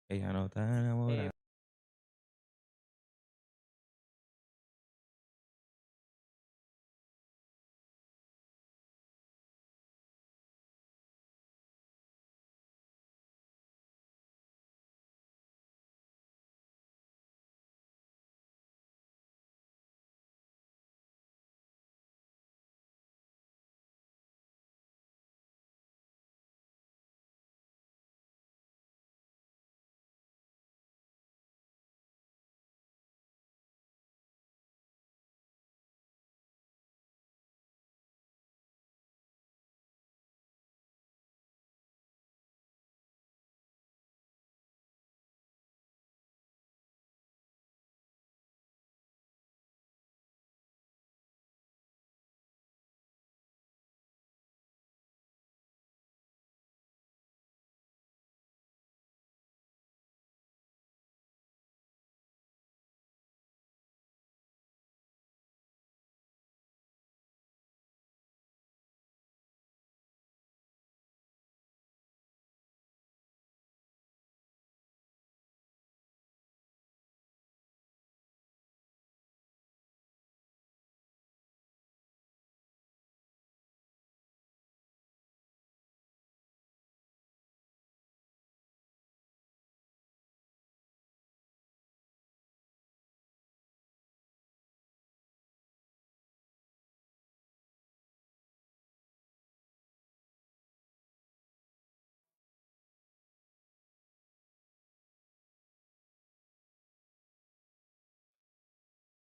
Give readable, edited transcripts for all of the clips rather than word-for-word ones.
Ella no está Eh, enamorada.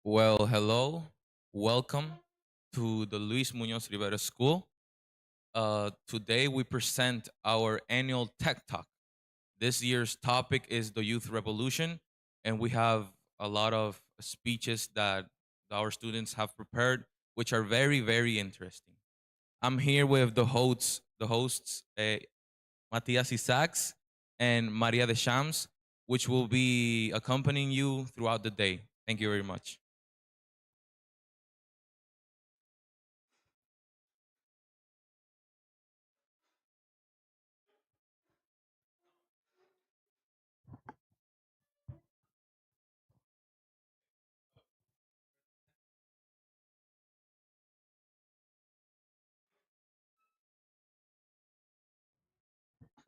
Well, hello. Welcome to the Luis Muñoz Rivera School. Today we present our annual Tech Talk. This year's topic is the youth revolution, and we have a lot of speeches that our students have prepared, which are very, very interesting. I'm here with the hosts, Matias Isaacs and Maria de Shams, which will be accompanying you throughout the day. Thank you very much.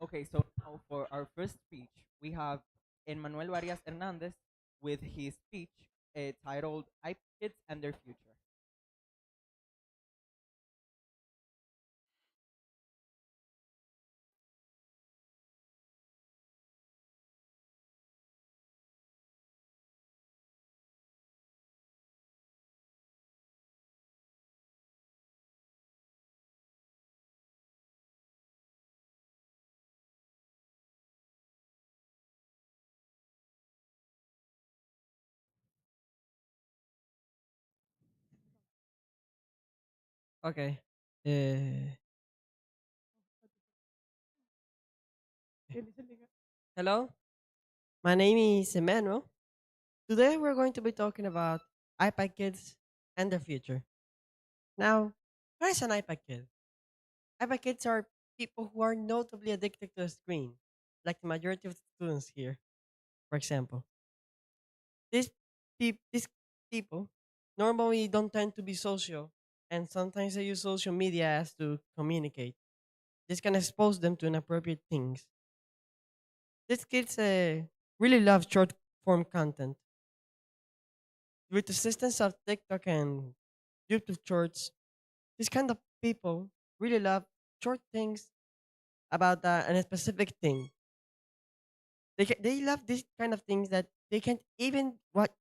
okay, so now for our first speech, we have Emmanuel Varias Hernandez with his speech titled "iPads and Their Future." Okay. Uh, Hello, my name is Emmanuel. Today we're going to be talking about iPad kids and their future. Now, what is an iPad kid? iPad kids are people who are notably addicted to a screen, like the majority of the students here, for example. These people normally don't tend to be social, and sometimes they use social media as to communicate. This can expose them to inappropriate things. These kids really love short form content. With the assistance of TikTok and YouTube Shorts, these kind of people really love short things about a specific thing. They love these kind of things that they can't even watch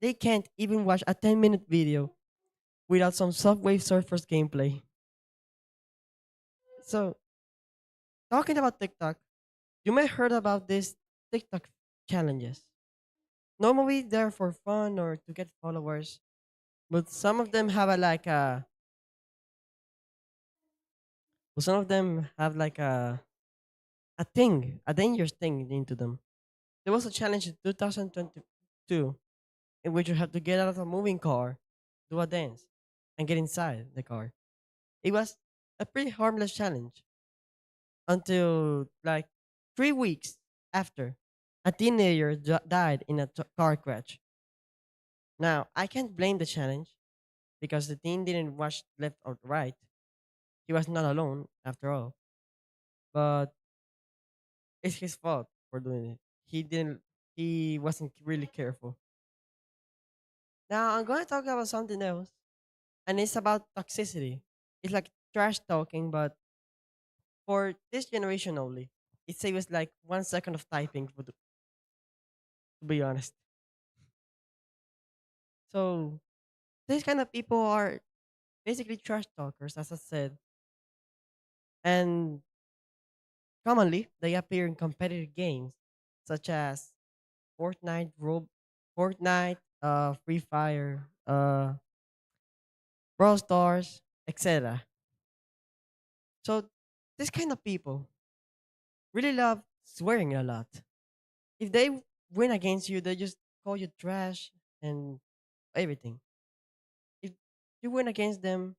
a 10-minute video without some Subway Surfers gameplay. So talking about TikTok, you may heard about these TikTok challenges. Normally they're for fun or to get followers, but some of them have a thing, a dangerous thing into them. There was a challenge in 2022 in which you had to get out of a moving car, do a dance, and get inside the car. It was a pretty harmless challenge until like 3 weeks after. A teenager died in a car crash. Now, I can't blame the challenge because the teen didn't watch left or right. He was not alone, after all. But it's his fault for doing it. He wasn't really careful. Now, I'm going to talk about something else, and it's about toxicity. It's like trash talking, but for this generation only. It saves like 1 second of typing, to be honest. So, these kind of people are basically trash talkers, as I said, and commonly they appear in competitive games such as Fortnite, Fortnite, Free Fire, Brawl Stars, etc. So this kind of people really love swearing a lot. If they win against you, they just call you trash and everything. If you win against them,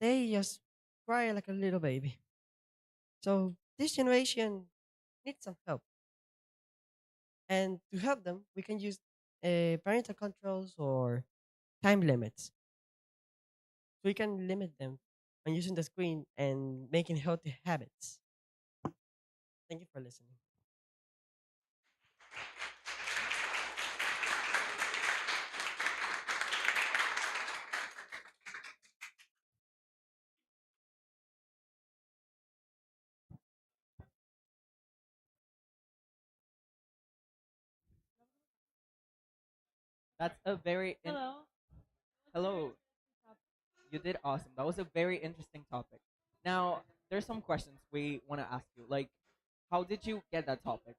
they just cry like a little baby. So this generation needs some help. And to help them, we can use parental controls or time limits. So we can limit them on using the screen and making healthy habits. Thank you for listening. That's a very hello. You did awesome. That was a very interesting topic. Now, there's some questions we want to ask you. Like, how did you get that topic?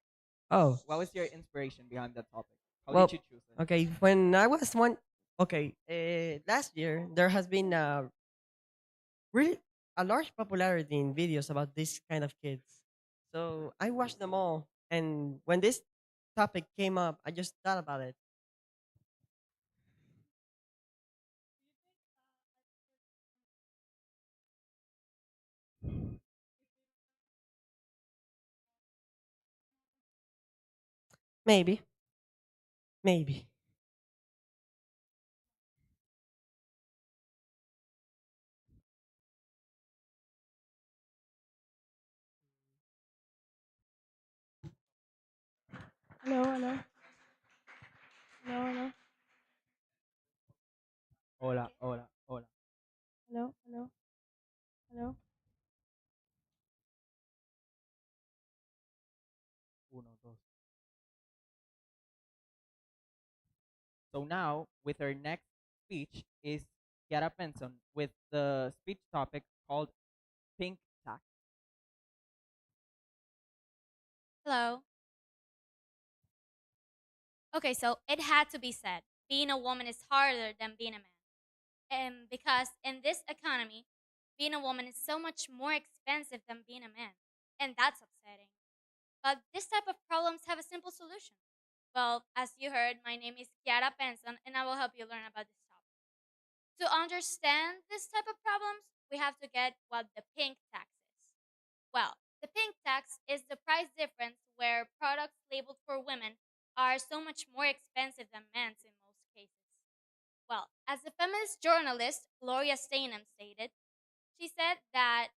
Oh, What was your inspiration behind that topic? How did well, you choose it? okay. When I was last year, there has been really a large popularity in videos about this kind of kids. So I watched them all. And when this topic came up, I just thought about it. Maybe, maybe. Hello, hello, hello, hello, Hola, hola, hola. hello, hello, hello. Uno, dos. So now, with our next speech is Chiara Penson with the speech topic called Pink Tax. Hello. Okay, so it had to be said. Being a woman is harder than being a man. And because in this economy, being a woman is so much more expensive than being a man. And that's upsetting. But this type of problems have a simple solution. Well, as you heard, my name is Chiara Penson, and I will help you learn about this topic. To understand this type of problems, we have to get what the pink tax is. Well, the pink tax is the price difference where products labeled for women are so much more expensive than men's in most cases. Well, as the feminist journalist Gloria Steinem stated, she said that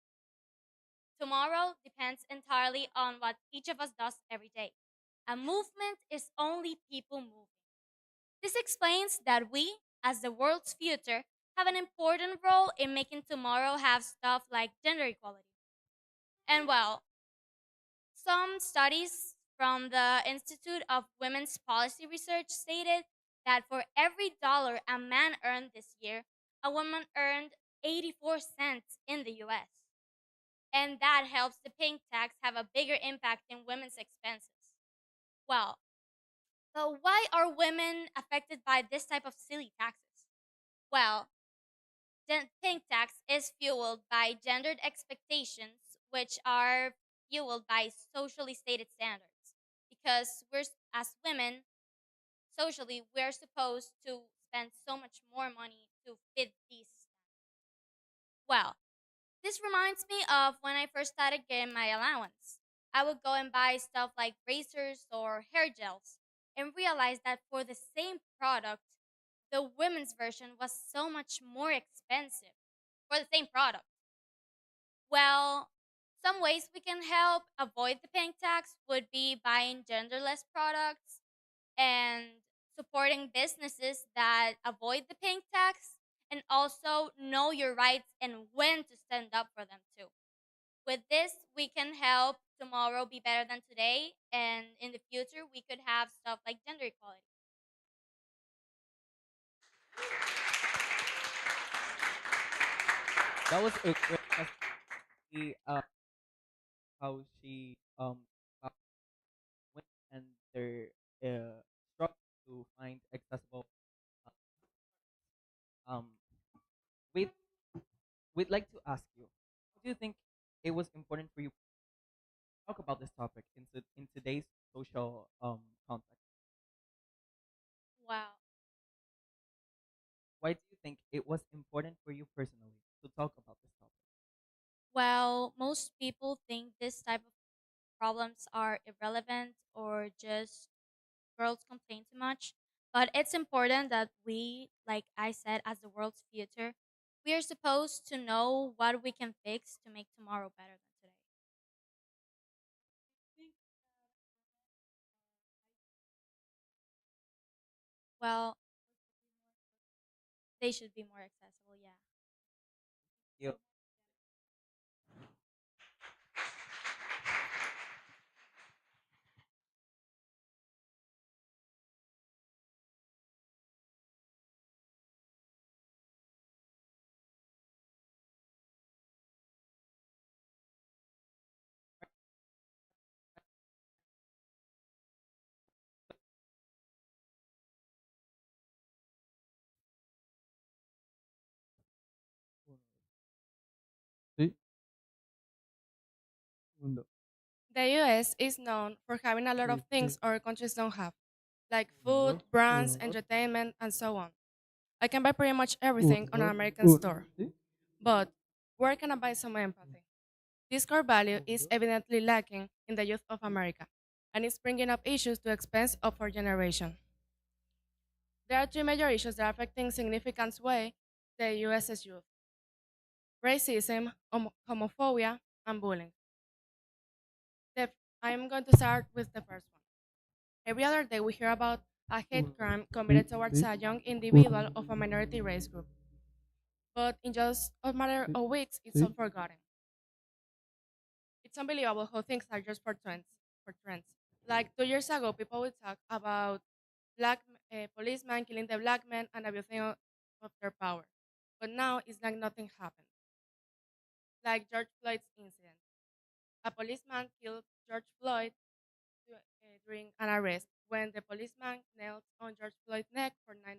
tomorrow depends entirely on what each of us does every day. A movement is only people moving. This explains that we, as the world's future, have an important role in making tomorrow have stuff like gender equality. And well, some studies from the Institute of Women's Policy Research stated that for every dollar a man earned this year, a woman earned 84 cents in the US. And that helps the pink tax have a bigger impact in women's expenses. Well, but why are women affected by this type of silly taxes? Well, the pink tax is fueled by gendered expectations, which are fueled by socially stated standards. Because as women, socially, we're supposed to spend so much more money to fit these standards. Well, this reminds me of when I first started getting my allowance. I would go and buy stuff like razors or hair gels and realize that for the same product, the women's version was so much more expensive for the same product. Well, some ways we can help avoid the paying tax would be buying genderless products and supporting businesses that avoid the paying tax, and also know your rights and when to stand up for them too. With this, we can help tomorrow be better than today, and in the future, we could have stuff like gender equality. That was a great message, how she about women and their struggle to find accessible. Um, we'd we'd like to ask you, do you think it was important for you to talk about this topic in today's social context? Wow. Why do you think it was important for you personally to talk about this topic? Well, most people think this type of problems are irrelevant or just girls complain too much. But it's important that we, like I said, as the world's future, we are supposed to know what we can fix to make tomorrow better than today. Well, they should be more accessible, yeah. You. Sí, mundo. The US is known for having a lot of Sí, things sí, our countries don't have, like mundo. food, brands, Uno, dos. entertainment, and so on. I can buy pretty much everything Uno, on an dos. American Uno. store. Sí. But where can I buy some empathy? This core value Uno, is dos. evidently lacking in the youth of America, and it's bringing up issues to expense of our generation. There are three major issues that are affecting significant way the US's youth: racism, homophobia, and bullying. The, I'm going to start with the first one. Every other day, we hear about a hate Uno, crime sí, committed towards sí. a young Uno, individual of a minority race group. But in just a matter sí, of weeks, it's all sí. forgotten. It's unbelievable how things are just for trends. For trends. Like 2 years ago, people would talk about black policemen killing the black men and abusing of their power. But now it's like nothing happened. Like George Floyd's incident. A policeman killed George Floyd during an arrest when the policeman knelt on George Floyd's neck for 9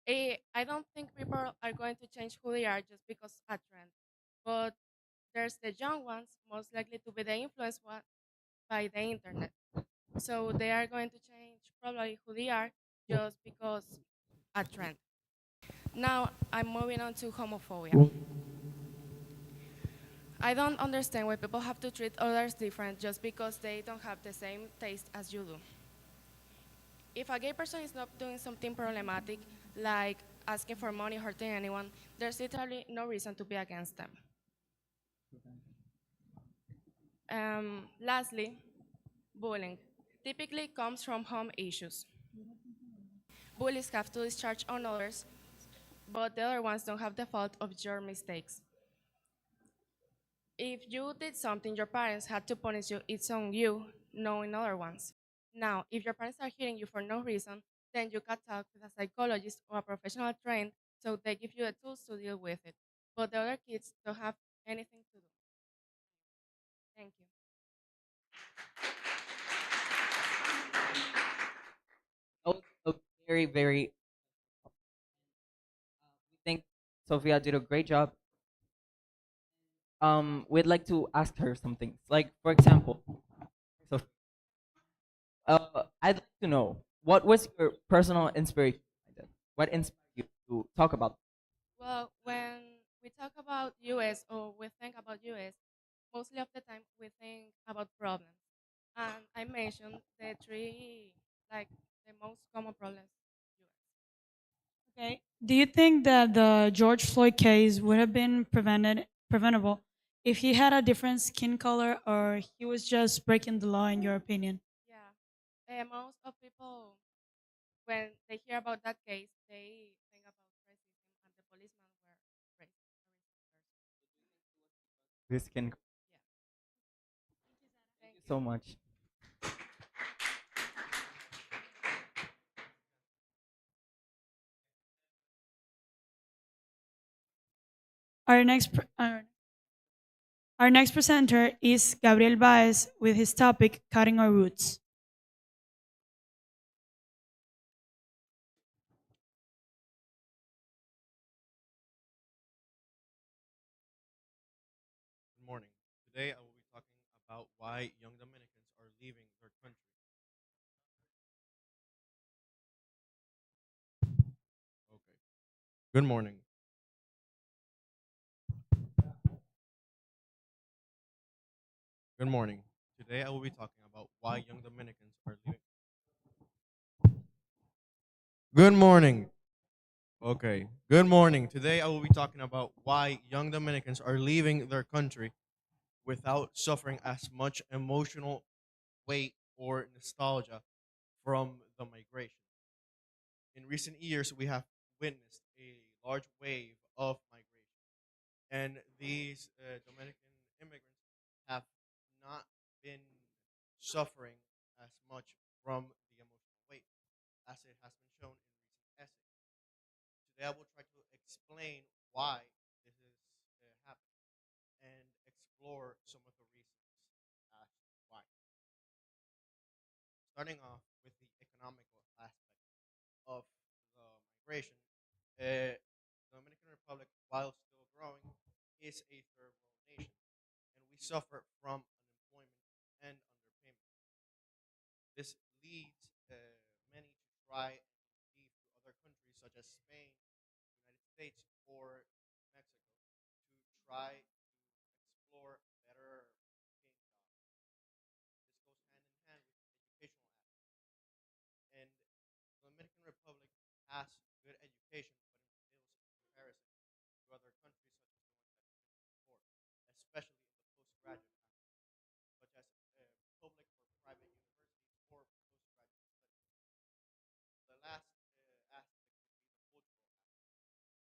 minutes. I don't think people are going to change who they are just because a trend. But there's the young ones, most likely to be the influenced by the internet. So they are going to change probably who they are just because a trend. Now I'm moving on to homophobia. I don't understand why people have to treat others different just because they don't have the same taste as you do. If a gay person is not doing something problematic, like asking for money, hurting anyone, there's literally no reason to be against them. Lastly, bullying typically comes from home issues. Bullies have to discharge on others, but the other ones don't have the fault of your mistakes. If you did something your parents had to punish you, it's on you, knowing other ones. Now, if your parents are hitting you for no reason, then you can talk with a psychologist or a professional trained so they give you the tools to deal with it. But the other kids don't have anything to do. Thank you. That was a very, very. We think Sophia did a great job. We'd like to ask her some things. Like, for example, so I'd like to know what was your personal inspiration behind it? What inspired you to talk about? Well, when we talk about US or we think about US, mostly of the time we think about problems. And I mentioned the three, like the most common problems. Okay. Do you think that the George Floyd case would have been preventable if he had a different skin color or he was just breaking the law in your opinion? Yeah. Most of people, when they hear about that case, they think about racism, and the policemen were racist. This can. Yeah. Thank Thank you you. so much. Our next pr- our, our next presenter is Gabriel Baez with his topic Cutting Our Roots. Good morning. Today I will be talking about why young Dominicans are leaving their country. Okay. Good morning. Good morning. Today I will be talking about why young Dominicans are leaving. Good morning. Okay. Good morning. Today I will be talking about why young Dominicans are leaving their country without suffering as much emotional weight or nostalgia from the migration. In recent years, we have witnessed a large wave of migration, and these Dominican immigrants have not been suffering as much from the emotional weight as it has been shown in recent essays. Today, I will try to explain why this is happening and explore some of the reasons as to why. Starting off with the economical aspect of the migration, the Dominican Republic, while still growing, is a third world nation, and we suffer from unemployment and underpayment. This leads many to try and leave to other countries such as Spain, United States, or Mexico to try to explore better paying jobs. This goes hand in hand with the educational aspect. And the Dominican Republic has good education, but it fails in comparison to other countries such as the ones that you mentioned before, especially in the postgraduate aspect, such as public or private universities or postgraduate studies. The last aspect would be the cultural aspect.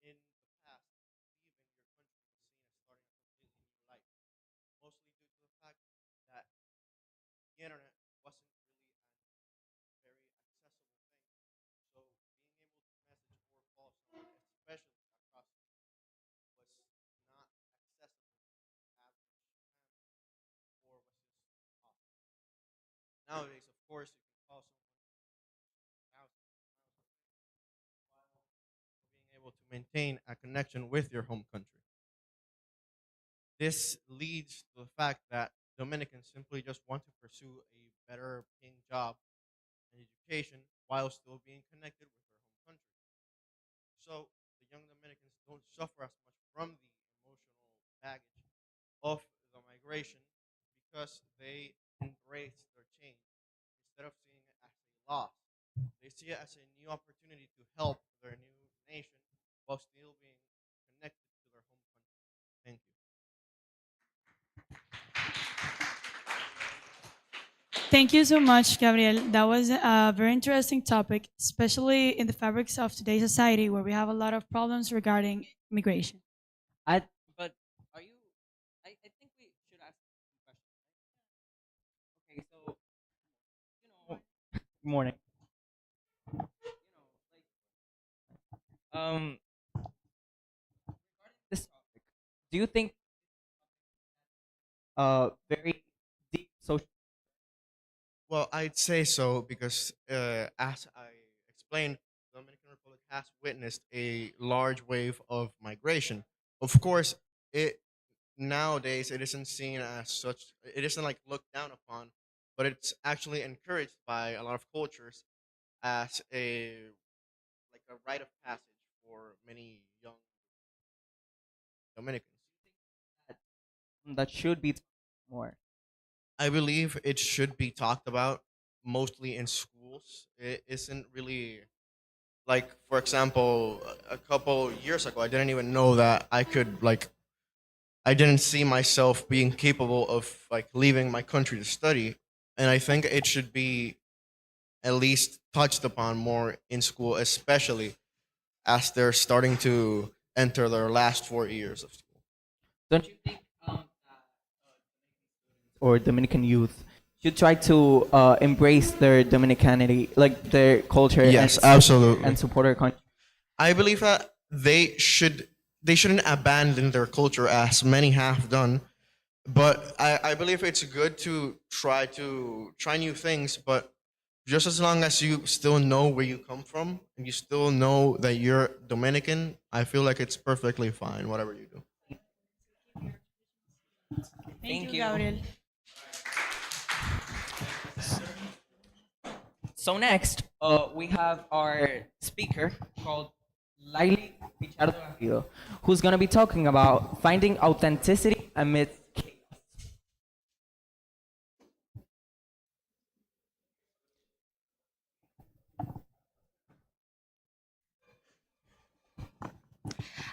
In the past, leaving your country was seen as starting a completely new life, mostly due to the fact that the internet wasn't really a very accessible thing. So being able to message or call someone, especially across the country, was not accessible to the average family, or was just impossible. Nowadays, of course, you can call someone thousands of miles away while being able to maintain a connection with your home country. This leads to the fact that Dominicans simply just want to pursue a better paying job and education while still being connected with their home country. So the young Dominicans don't suffer as much from the emotional baggage of the migration because they embrace their change instead of seeing it as a loss. They see it as a new opportunity to help their new nation while still being connected to their home country. Thank you. Thank you so much, Gabriel. That was a very interesting topic, especially in the fabrics of today's society where we have a lot of problems regarding immigration. I but are you? I think we should ask some questions. Right? Okay, so good morning. Um, regarding this topic, do you think very deep social? Well, I'd say so because, as I explained, the Dominican Republic has witnessed a large wave of migration. Of course, it nowadays it isn't seen as such. It isn't like looked down upon, but it's actually encouraged by a lot of cultures as a rite of passage for many young Dominicans. that should be more? I believe it should be talked about mostly in schools. It isn't really like, for example, a couple years ago, I didn't even know that I could I didn't see myself being capable of like leaving my country to study, and I think it should be at least touched upon more in school, especially as they're starting to enter their last 4 years of school. Don't you think or Dominican youth should try to embrace their Dominicanity, like their culture, Yes, absolutely. and support our country? I believe that they shouldn't abandon their culture as many have done, but I believe it's good to try new things, but just as long as you still know where you come from and you still know that you're Dominican, I feel like it's perfectly fine, whatever you do. Thank you, you. Gabriel. So next, we have our speaker called Laili Pichardo Garrido, who's going to be talking about finding authenticity amidst chaos.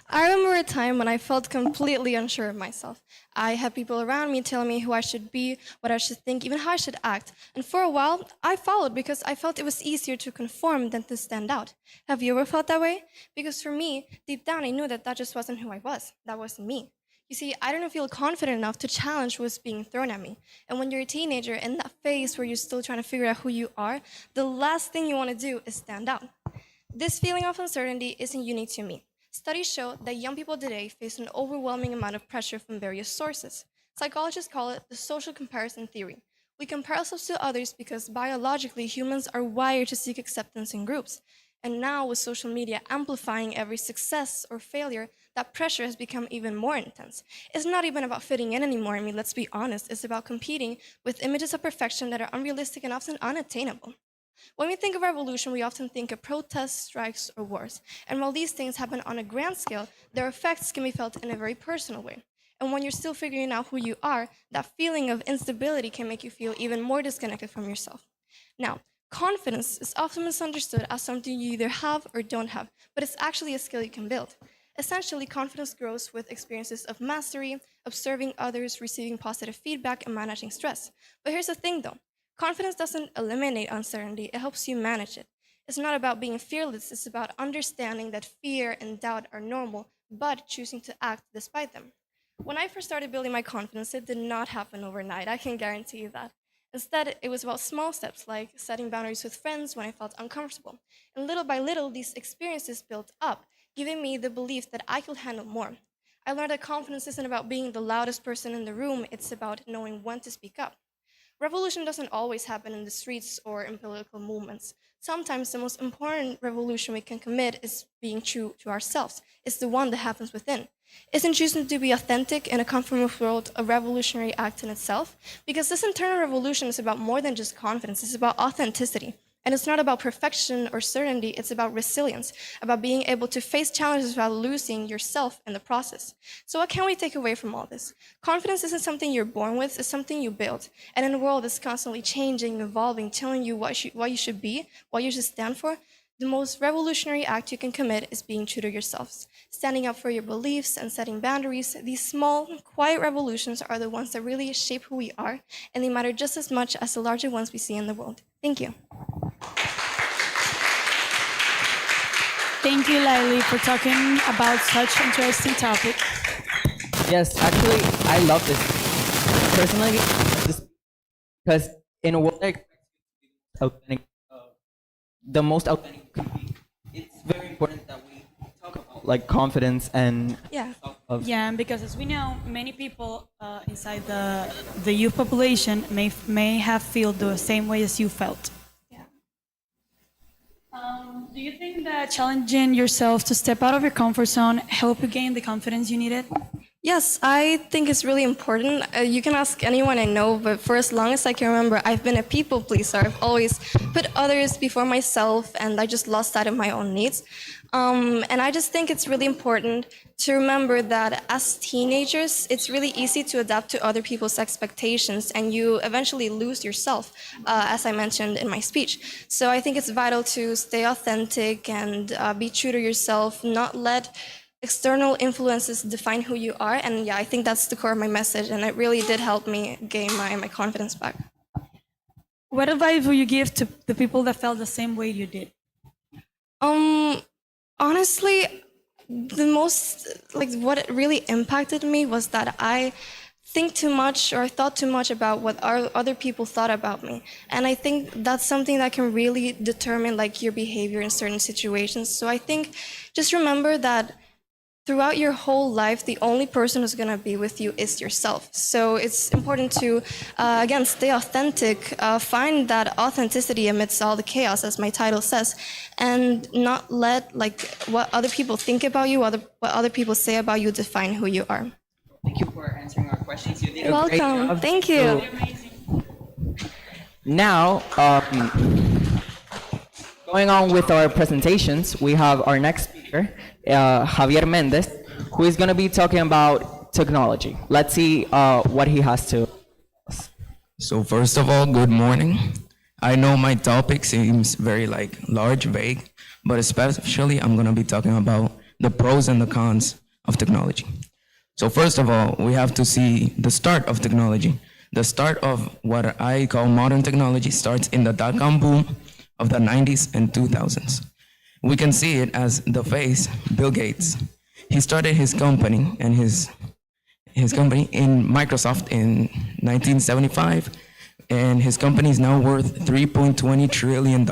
I remember a time when I felt completely unsure of myself. I had people around me telling me who I should be, what I should think, even how I should act. And for a while, I followed because I felt it was easier to conform than to stand out. Have you ever felt that way? Because for me, deep down, I knew that that just wasn't who I was. That wasn't me. You see, I didn't feel confident enough to challenge what was being thrown at me. And when you're a teenager in that phase where you're still trying to figure out who you are, the last thing you want to do is stand out. This feeling of uncertainty isn't unique to me. Studies show that young people today face an overwhelming amount of pressure from various sources. Psychologists call it the social comparison theory. We compare ourselves to others because biologically humans are wired to seek acceptance in groups. And now, with social media amplifying every success or failure, that pressure has become even more intense. It's not even about fitting in anymore. I mean, let's be honest, it's about competing with images of perfection that are unrealistic and often unattainable. When we think of revolution, we often think of protests, strikes, or wars. And while these things happen on a grand scale, their effects can be felt in a very personal way. And when you're still figuring out who you are, that feeling of instability can make you feel even more disconnected from yourself. Now, confidence is often misunderstood as something you either have or don't have, but it's actually a skill you can build. Essentially, confidence grows with experiences of mastery, observing others, receiving positive feedback, and managing stress. But here's the thing though. Confidence doesn't eliminate uncertainty, it helps you manage it. It's not about being fearless, it's about understanding that fear and doubt are normal, but choosing to act despite them. When I first started building my confidence, it did not happen overnight, I can guarantee you that. Instead, it was about small steps like setting boundaries with friends when I felt uncomfortable. And little by little, these experiences built up, giving me the belief that I could handle more. I learned that confidence isn't about being the loudest person in the room, it's about knowing when to speak up. Revolution doesn't always happen in the streets or in political movements. Sometimes the most important revolution we can commit is being true to ourselves. It's the one that happens within. Isn't choosing to be authentic in a conformist world a revolutionary act in itself? Because this internal revolution is about more than just confidence, it's about authenticity. And it's not about perfection or certainty, it's about resilience, about being able to face challenges without losing yourself in the process. So what can we take away from all this? Confidence isn't something you're born with, it's something you build. And in a world that's constantly changing, evolving, telling you what you should be, what you should stand for, the most revolutionary act you can commit is being true to yourselves. Standing up for your beliefs and setting boundaries, these small, quiet revolutions are the ones that really shape who we are, and they matter just as much as the larger ones we see in the world. Thank you. Thank you, Laili, for talking about such interesting topic. Yes, actually, I love this. Personally, because in a world that expects you to be authentic, the most authentic you can be, it's very important that we talk about like confidence and Yeah. Yeah, and because as we know, many people inside the youth population may have feel the same way as you felt. Do you think that challenging yourself to step out of your comfort zone help you gain the confidence you needed? Yes, I think it's really important. You can ask anyone I know, but for as long as I can remember, I've been a people pleaser. I've always put others before myself, and I just lost sight of my own needs. And I just think it's really important to remember that as teenagers, it's really easy to adapt to other people's expectations, and you eventually lose yourself, as I mentioned in my speech. So I think it's vital to stay authentic and be true to yourself, not let external influences define who you are. And yeah, I think that's the core of my message, and it really did help me gain my confidence back. What advice would you give to the people that felt the same way you did? Honestly, the most, like, what really impacted me was that I think too much, or I thought too much about what other people thought about me. And I think that's something that can really determine like your behavior in certain situations. So I think just remember that throughout your whole life, the only person who's going to be with you is yourself. So it's important to, again, stay authentic, find that authenticity amidst all the chaos, as my title says, and not let like what other people think about you, what other people say about you define who you are. Thank you for answering our questions. You did You're a great welcome. job. Thank you. Now, going on with our presentations, we have our next speaker, Javier Mendez, who is going to be talking about technology. Let's see what he has to. So first of all, good morning. I know my topic seems very large, vague, but especially I'm gonna be talking about the pros and the cons of technology. So first of all, we have to see the start of technology. The start of what I call modern technology starts in the dot-com boom of the 90s and 2000s. We can see it as the face, Bill Gates. He started his company and his company in Microsoft in 1975, and his company is now worth $3.20 trillion.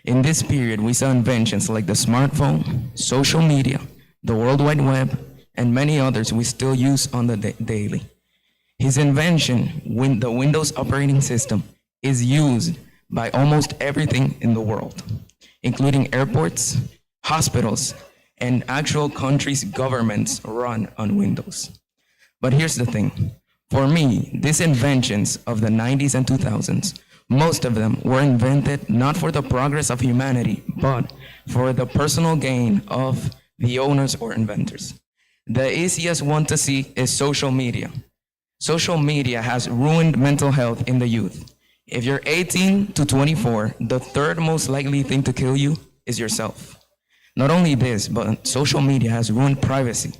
In this period, we saw inventions like the smartphone, social media, the World Wide Web, and many others we still use on the daily. His invention, the Windows operating system, is used by almost everything in the world, including airports, hospitals, and actual countries' governments run on Windows. But here's the thing. For me, these inventions of the 90s and 2000s, most of them were invented not for the progress of humanity, but for the personal gain of the owners or inventors. The easiest one to see is social media. Social media has ruined mental health in the youth. If you're 18 to 24, the third most likely thing to kill you is yourself. Not only this, but social media has ruined privacy.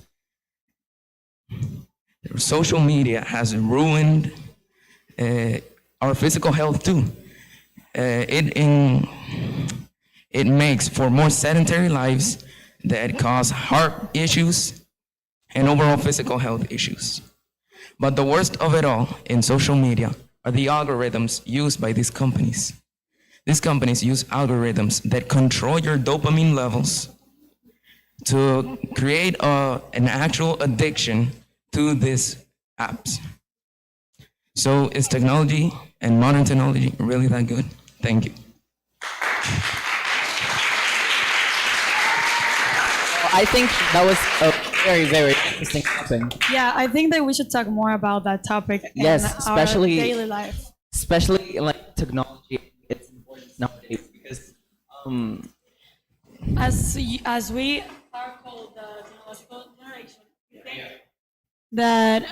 Social media has ruined our physical health too. It makes for more sedentary lives that cause heart issues and overall physical health issues. But the worst of it all in social media are the algorithms used by these companies. These companies use algorithms that control your dopamine levels to create an actual addiction to these apps. So is technology and modern technology really that good? Thank you. I think that was a very, very interesting topic. Yeah, I think that we should talk more about that topic Yes, in especially our daily life. especially in like technology. It's important nowadays because As we are called the technological generation, you think that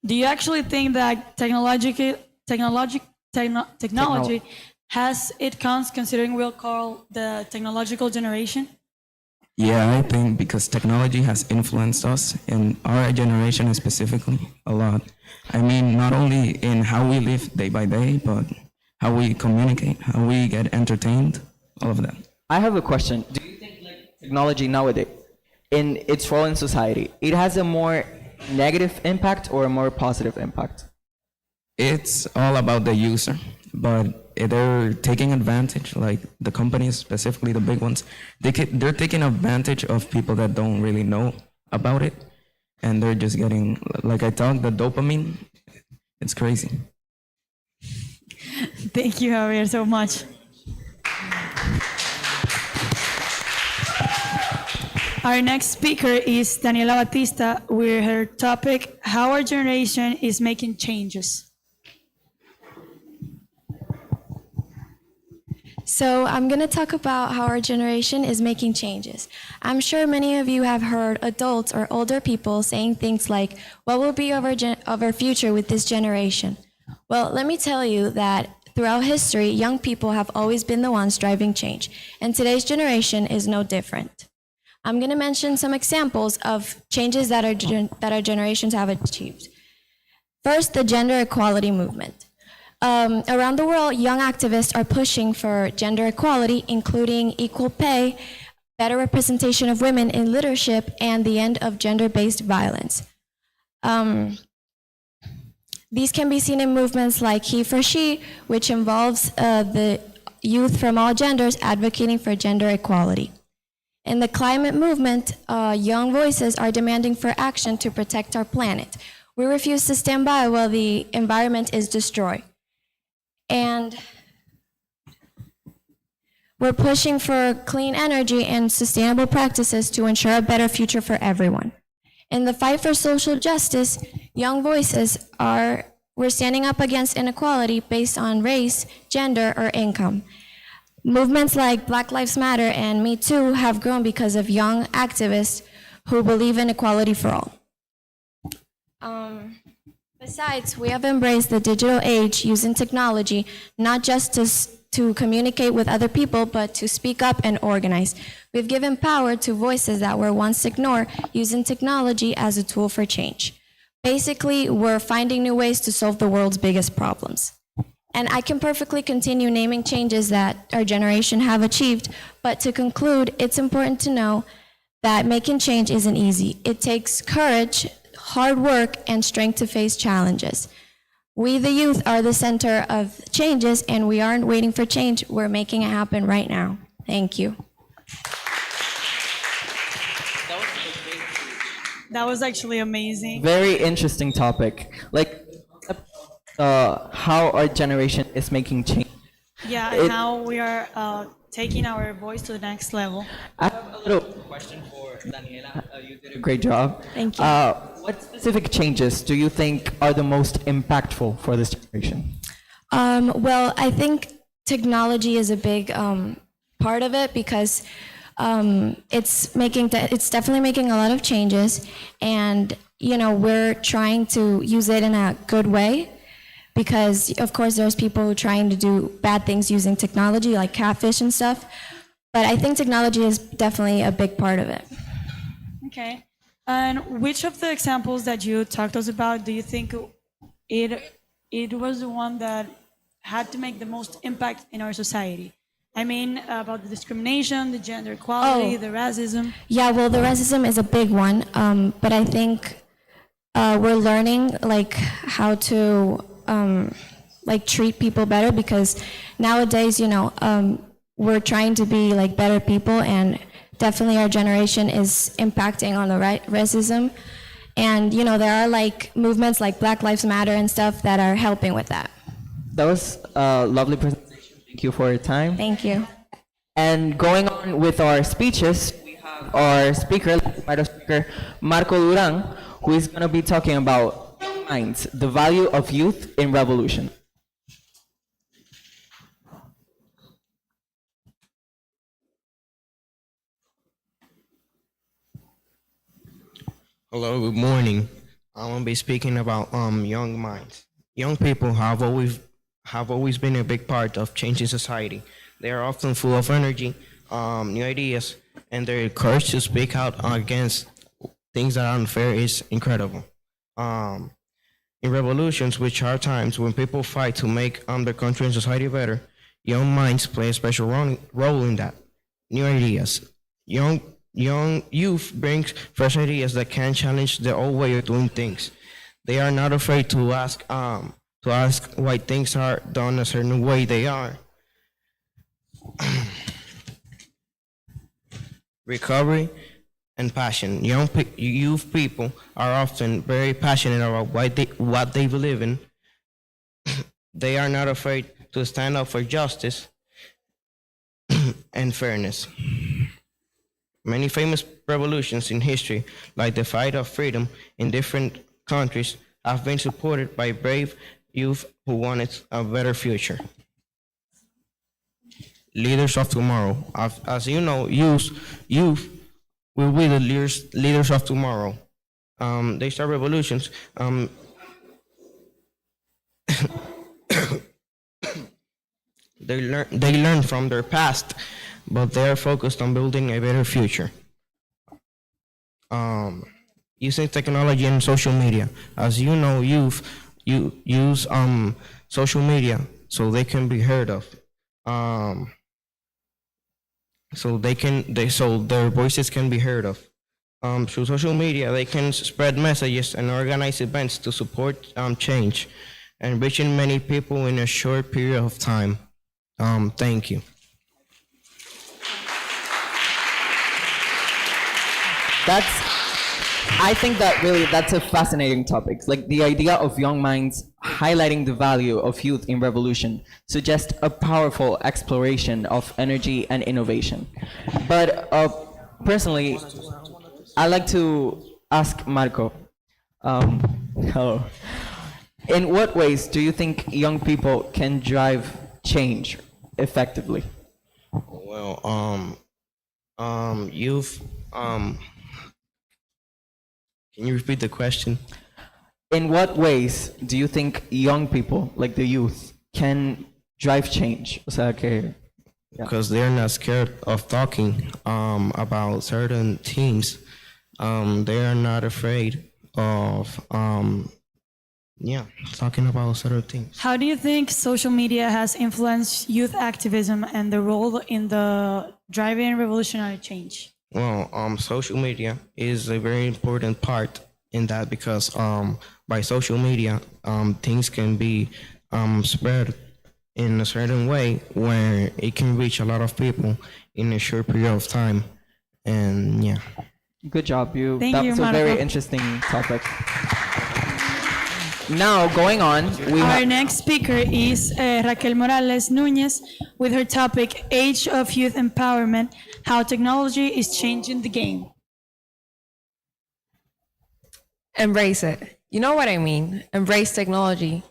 do you actually think that technology has it counts considering we'll call the technological generation? Yeah, I think because technology has influenced us and our generation specifically a lot. I mean, not only in how we live day by day, but how we communicate, how we get entertained, all of that. I have a question. Do you think like technology nowadays, in its role in society, it has a more negative impact or a more positive impact? It's all about the user, but they're taking advantage, like the companies, specifically the big ones, they're taking advantage of people that don't really know about it, and they're just getting, like I talked, the dopamine. It's crazy. Thank you, Javier, so much. Our next speaker is Daniela Batista with her topic, How Our Generation is Making Changes. So, I'm going to talk about how our generation is making changes. I'm sure many of you have heard adults or older people saying things like, what will be of our future with this generation? Well, let me tell you that throughout history, young people have always been the ones driving change, and today's generation is no different. I'm going to mention some examples of changes that our generations have achieved. First, the gender equality movement. Around the world, young activists are pushing for gender equality, including equal pay, better representation of women in leadership, and the end of gender-based violence. These can be seen in movements like He for She, which involves the youth from all genders advocating for gender equality. In the climate movement, young voices are demanding for action to protect our planet. We refuse to stand by while the environment is destroyed. And we're pushing for clean energy and sustainable practices to ensure a better future for everyone. In the fight for social justice, young voices we're standing up against inequality based on race, gender, or income. Movements like Black Lives Matter and Me Too have grown because of young activists who believe in equality for all. Besides, we have embraced the digital age using technology, not just to communicate with other people, but to speak up and organize. We've given power to voices that were once ignored, using technology as a tool for change. Basically, we're finding new ways to solve the world's biggest problems. And I can perfectly continue naming changes that our generation have achieved, but to conclude, it's important to know that making change isn't easy. It takes courage, hard work, and strength to face challenges. We, the youth, are the center of changes, and we aren't waiting for change. We're making it happen right now. Thank you. That was actually amazing. Very interesting topic. Like, how our generation is making change. Yeah, and how we are taking our voice to the next level. I have a little question for Daniela. You did a great job. Thank you. What specific changes do you think are the most impactful for this generation? Well, I think technology is a big part of it because it's definitely making a lot of changes, and we're trying to use it in a good way. Because, of course, there's people trying to do bad things using technology, like catfish and stuff. But I think technology is definitely a big part of it. Okay. And which of the examples that you talked to us about do you think it was the one that had to make the most impact in our society? I mean, about the discrimination, the gender equality, the racism. Yeah, well, the racism is a big one. But I think we're learning, how to treat people better, because nowadays, we're trying to be better people, and definitely our generation is impacting on the racism. And, there are movements like Black Lives Matter and stuff that are helping with that. That was a lovely presentation. Thank you for your time. Thank you. And going on with our speeches, we have our speaker, Marco Duran, who is going to be talking about minds, the value of youth in revolution. Hello, good morning. I'm gonna be speaking about young minds. Young people have always been a big part of changing society. They are often full of energy, new ideas, and their courage to speak out against things that are unfair is incredible. In revolutions, which are times when people fight to make their country and society better, young minds play a special role in that. New ideas. Young youth brings fresh ideas that can challenge the old way of doing things. They are not afraid to ask why things are done a certain way they are. Recovery and passion. Youth people are often very passionate about what they believe in. They are not afraid to stand up for justice and fairness. Many famous revolutions in history, like the fight of freedom in different countries, have been supported by brave youth who wanted a better future. leaders of tomorrow. As you know, youth will be the leaders of tomorrow. They start revolutions. They learn from their past, but they are focused on building a better future. Using technology and social media. As you know, youth use social media so they can be heard of. So their voices can be heard of. Through social media, they can spread messages and organize events to support change and reaching many people in a short period of time. Thank you. I think that's a fascinating topic. Like the idea of young minds highlighting the value of youth in revolution suggests a powerful exploration of energy and innovation. But personally, I like to ask Marco, hello. In what ways do you think young people can drive change effectively? Well, youth. Can you repeat the question? In what ways do you think young people, like the youth, can drive change? O sea, que, yeah. Because they're not scared of talking about certain themes. They are not afraid of talking about certain things. How do you think social media has influenced youth activism and the role in the driving revolutionary change? Well, social media is a very important part in that because by social media, things can be spread in a certain way where it can reach a lot of people in a short period of time. And yeah. Good job, Thank that you, was a Marco. very interesting topic. Now, going on, Our next speaker is Raquel Morales Núñez with her topic, Age of Youth Empowerment, How Technology is Changing the Game. Embrace it. You know what I mean? Embrace technology.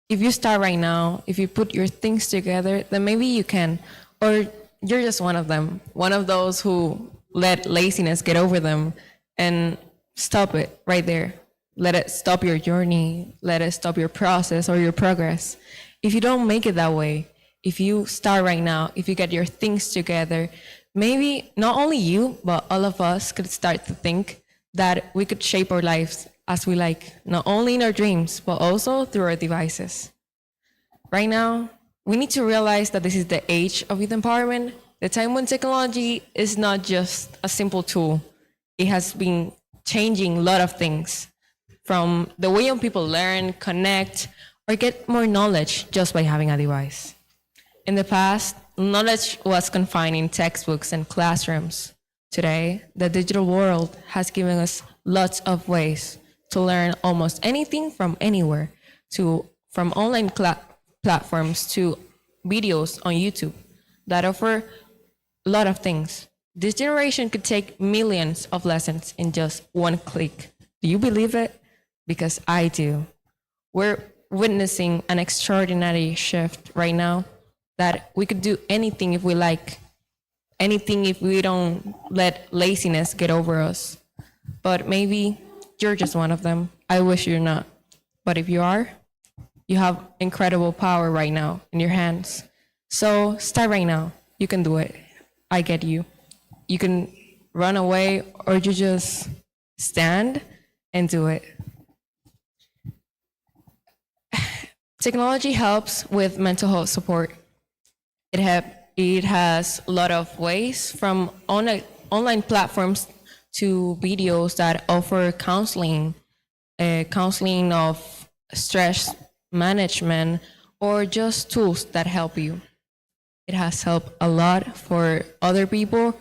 If you start right now, if you put your things together, then maybe you can. Or you're just one of them. One of those who let laziness get over them and stop it right there. Let it stop your journey. Let it stop your process or your progress. If you don't make it that way, if you start right now, if you get your things together, maybe not only you, but all of us could start to think that we could shape our lives as we like, not only in our dreams, but also through our devices. Right now, we need to realize that this is the age of youth empowerment, the time when technology is not just a simple tool. It has been changing a lot of things, from the way young people learn, connect, or get more knowledge just by having a device. In the past, knowledge was confined in textbooks and classrooms. Today, the digital world has given us lots of ways to learn almost anything from anywhere, from online platforms to videos on YouTube that offer a lot of things. This generation could take millions of lessons in just one click. Do you believe it? Because I do. We're witnessing an extraordinary shift right now that we could do anything if we like, anything if we don't let laziness get over us. But maybe you're just one of them. I wish you're not. But if you are, you have incredible power right now in your hands. So start right now. You can do it. I get you. You can run away or you just stand and do it. Technology helps with mental health support. It has a lot of ways, from online platforms to videos that offer counseling of stress management, or just tools that help you. It has helped a lot for other people,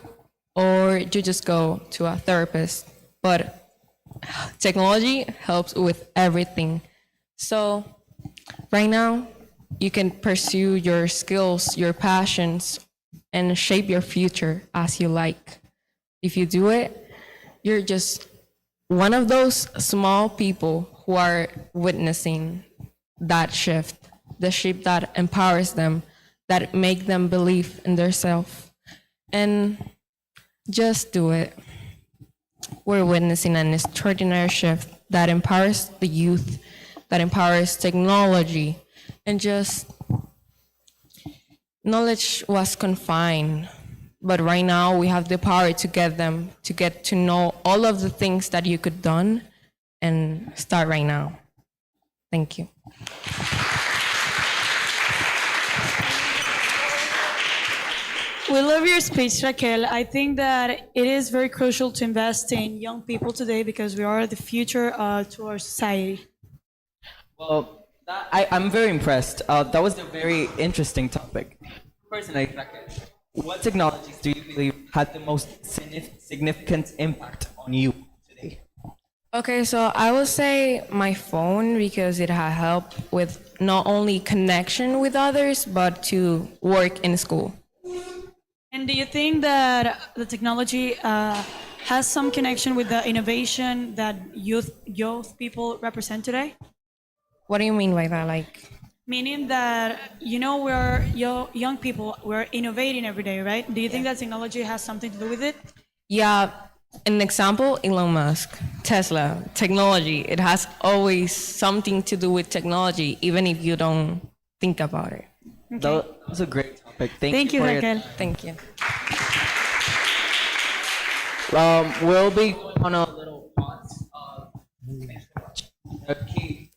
or you just go to a therapist. But technology helps with everything. So right now, you can pursue your skills, your passions, and shape your future as you like. If you do it, you're just one of those small people who are witnessing that shift, the shift that empowers them, that make them believe in themselves. And just do it. We're witnessing an extraordinary shift that empowers the youth, that empowers technology, and just knowledge was confined. But right now we have the power to get them, to get to know all of the things that you could done and start right now. Thank you. We love your speech, Raquel. I think that it is very crucial to invest in young people today because we are the future to our society. Well, I'm very impressed. That was a very interesting topic. Personally, what technologies do you believe had the most significant impact on you today? Okay, so I would say my phone because it has helped with not only connection with others, but to work in school. And do you think that the technology has some connection with the innovation that youth people represent today? What do you mean by that? Like, Meaning that we're young people, we're innovating every day, right? Do you think that technology has something to do with it? yeah, an example, Elon Musk, Tesla, technology. It has always something to do with technology, even if you don't think about it. Okay. That was a great topic. Thank you, for Raquel. Thank you. We'll be on a little pause. Okay.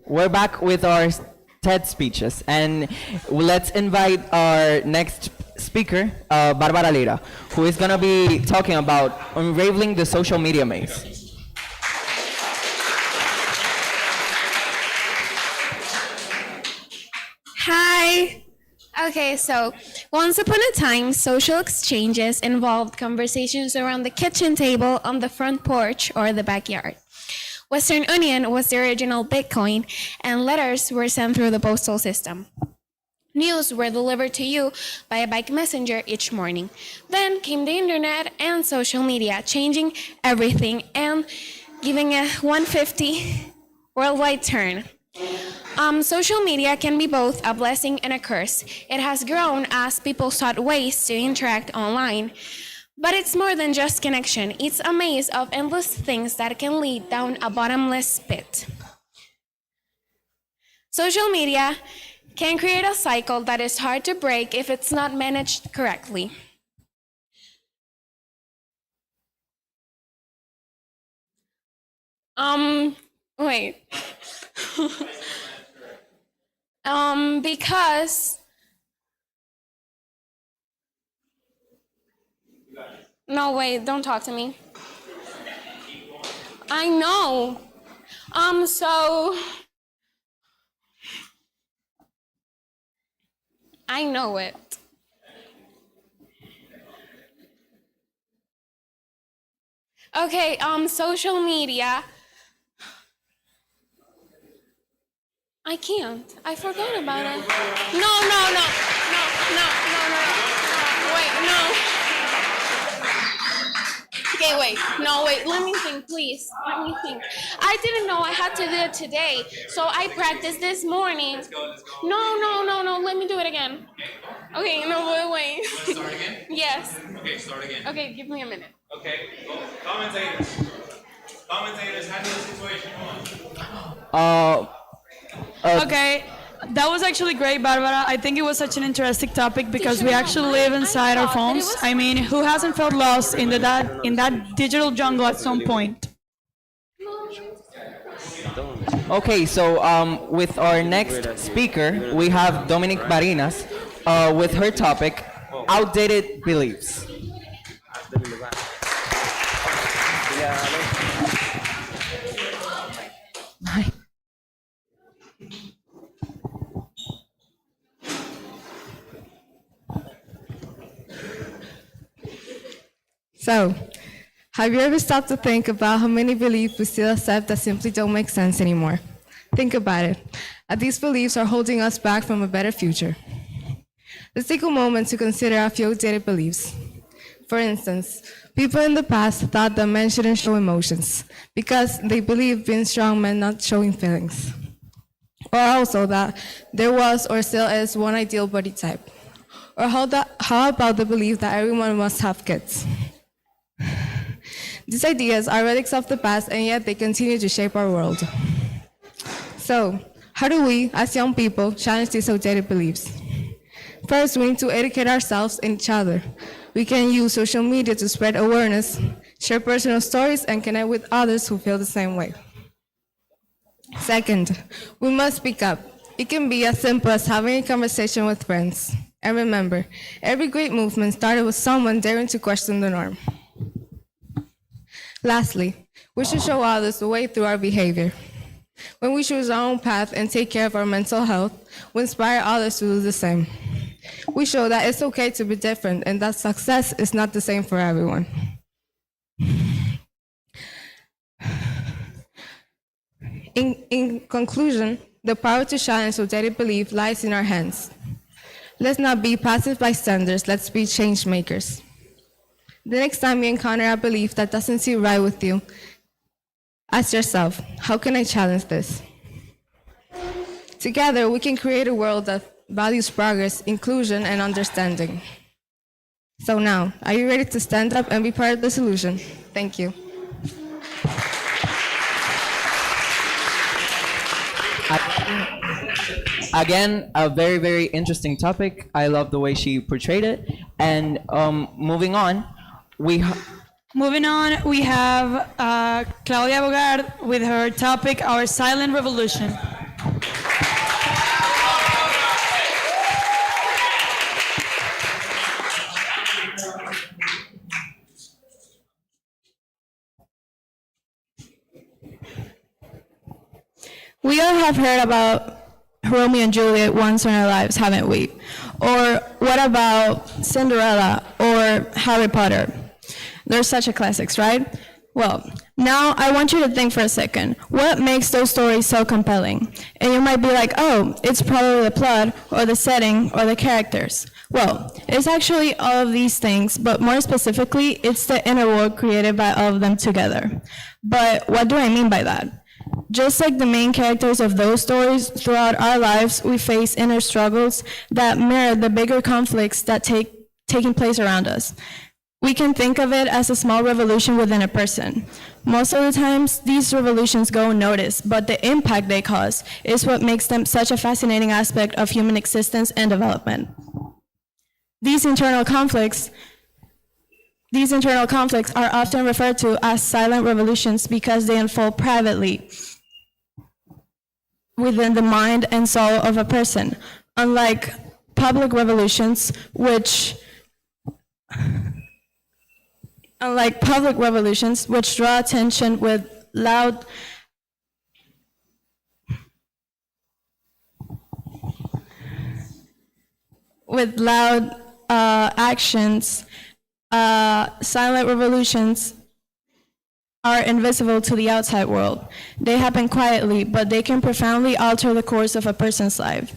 We're back with our TED speeches, and let's invite our next speaker, Barbara Lira, who is going to be talking about unraveling the social media maze. Hi. Okay, so once upon a time, social exchanges involved conversations around the kitchen table, on the front porch, or the backyard. Western Union was the original Bitcoin, and letters were sent through the postal system. News were delivered to you by a bike messenger each morning. Then came the internet and social media, changing everything and giving a 150 worldwide turn. Social media can be both a blessing and a curse. It has grown as people sought ways to interact online. But it's more than just connection. It's a maze of endless things that can lead down a bottomless pit. Social media can create a cycle that is hard to break if it's not managed correctly. Wait. Because no, wait, don't talk to me. I know. So I know it. Okay, social media. I can't. I forgot about it. No. Wait, no. Okay, wait. No, wait. Let me think, please. Let me think. I didn't know I had to do it today, so I practiced this morning. Let's go. No. Let me do it again. Okay, no, wait. Let's start again? Yes. Okay, start again. Okay, give me a minute. Okay, commentators. Commentators, handle the situation. Come on. Okay, that was actually great, Barbara. I think it was such an interesting topic because we actually live inside our phones. I mean, who hasn't felt lost in that digital jungle at some point? Okay, so with our next speaker, we have Dominic Barinas with her topic, outdated beliefs. So, have you ever stopped to think about how many beliefs we still accept that simply don't make sense anymore? Think about it. These beliefs are holding us back from a better future. Let's take a moment to consider a few outdated beliefs. For instance, people in the past thought that men shouldn't show emotions because they believed being strong meant not showing feelings. Or also that there was or still is one ideal body type. Or how about the belief that everyone must have kids? These ideas are relics of the past, and yet they continue to shape our world. So, how do we, as young people, challenge these outdated beliefs? First, we need to educate ourselves and each other. We can use social media to spread awareness, share personal stories, and connect with others who feel the same way. Second, we must speak up. It can be as simple as having a conversation with friends. And remember, every great movement started with someone daring to question the norm. Lastly, we should show others the way through our behavior. When we choose our own path and take care of our mental health, we inspire others to do the same. We show that it's okay to be different and that success is not the same for everyone. In conclusion, the power to challenge outdated belief lies in our hands. Let's not be passive bystanders, let's be change makers. The next time you encounter a belief that doesn't sit right with you, ask yourself, how can I challenge this? Together, we can create a world that values progress, inclusion, and understanding. So now, are you ready to stand up and be part of the solution? Thank you. Again, a very, very interesting topic. I love the way she portrayed it. And moving on, we have Claudia Bogard with her topic, Our Silent Revolution. We all have heard about Romeo and Juliet once in our lives, haven't we? Or what about Cinderella or Harry Potter? They're such a classics, right? Well, now I want you to think for a second. What makes those stories so compelling? And you might be like, oh, it's probably the plot or the setting or the characters. Well, it's actually all of these things, but more specifically, it's the inner world created by all of them together. But what do I mean by that? Just like the main characters of those stories, throughout our lives, we face inner struggles that mirror the bigger conflicts that taking place around us. We can think of it as a small revolution within a person. Most of the times, these revolutions go unnoticed, but the impact they cause is what makes them such a fascinating aspect of human existence and development. These internal conflicts are often referred to as silent revolutions because they unfold privately within the mind and soul of a person, unlike public revolutions, which draw attention with loud actions. Silent revolutions are invisible to the outside world. They happen quietly, but they can profoundly alter the course of a person's life.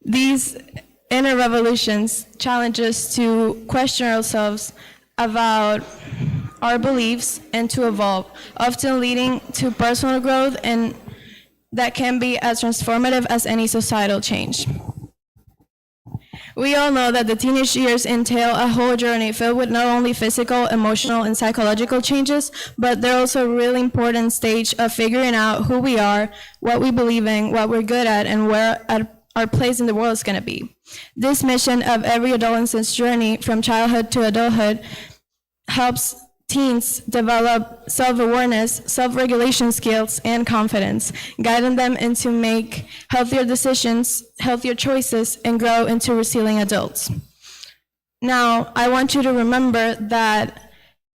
These inner revolutions challenge us to question ourselves about our beliefs and to evolve, often leading to personal growth and that can be as transformative as any societal change. We all know that the teenage years entail a whole journey filled with not only physical, emotional, and psychological changes, but they're also a really important stage of figuring out who we are, what we believe in, what we're good at, and where our place in the world is going to be. This mission of every adolescent's journey from childhood to adulthood helps teens develop self-awareness, self-regulation skills, and confidence, guiding them into make healthier decisions, healthier choices, and grow into resilient adults. Now, I want you to remember that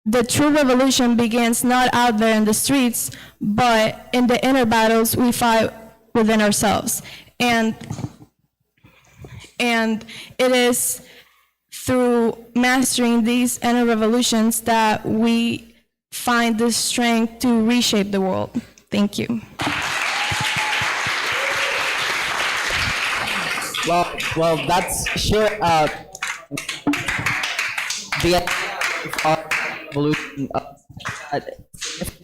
the true revolution begins not out there in the streets, but in the inner battles we fight within ourselves. And it is through mastering these inner revolutions that we find the strength to reshape the world. Thank you. Well, that's sure the idea of evolution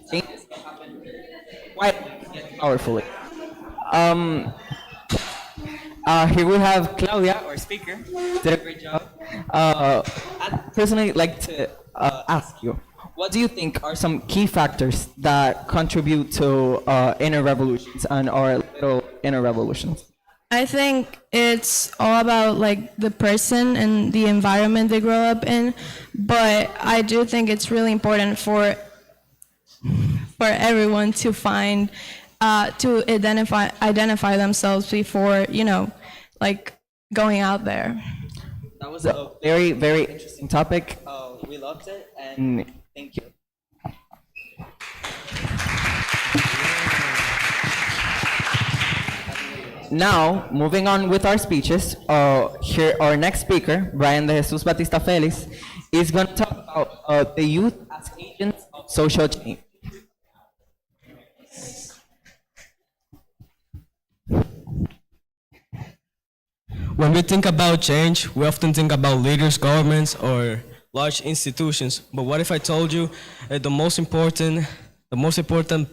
changes happen quite powerfully. Here we have Claudia, our speaker, did a great job. I'd personally like to ask you, what do you think are some key factors that contribute to inner revolutions and our little inner revolutions? I think it's all about like the person and the environment they grow up in, but I do think it's really important for everyone to find to identify themselves before, like going out there. That was a very, very interesting topic. We loved it, and thank you. Now, moving on with our speeches, here our next speaker, Brian de Jesus Batista Felix, is going to talk about the youth as agents of social change. When we think about change, we often think about leaders, governments, or large institutions. But what if I told you the most important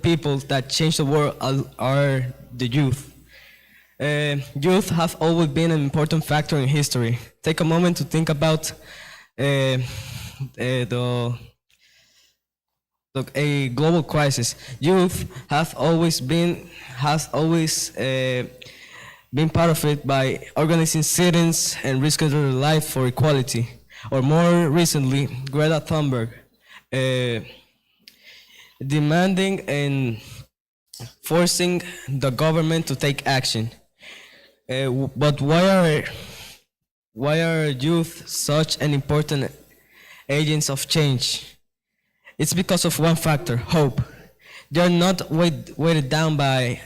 people that change the world are the youth? Youth have always been an important factor in history. Take a moment to think about a global crisis. Youth has always been part of it by organizing sit-ins and risking their life for equality. Or more recently, Greta Thunberg, demanding and forcing the government to take action. But why are youth such an important agents of change? It's because of one factor, hope. they're not weighted down by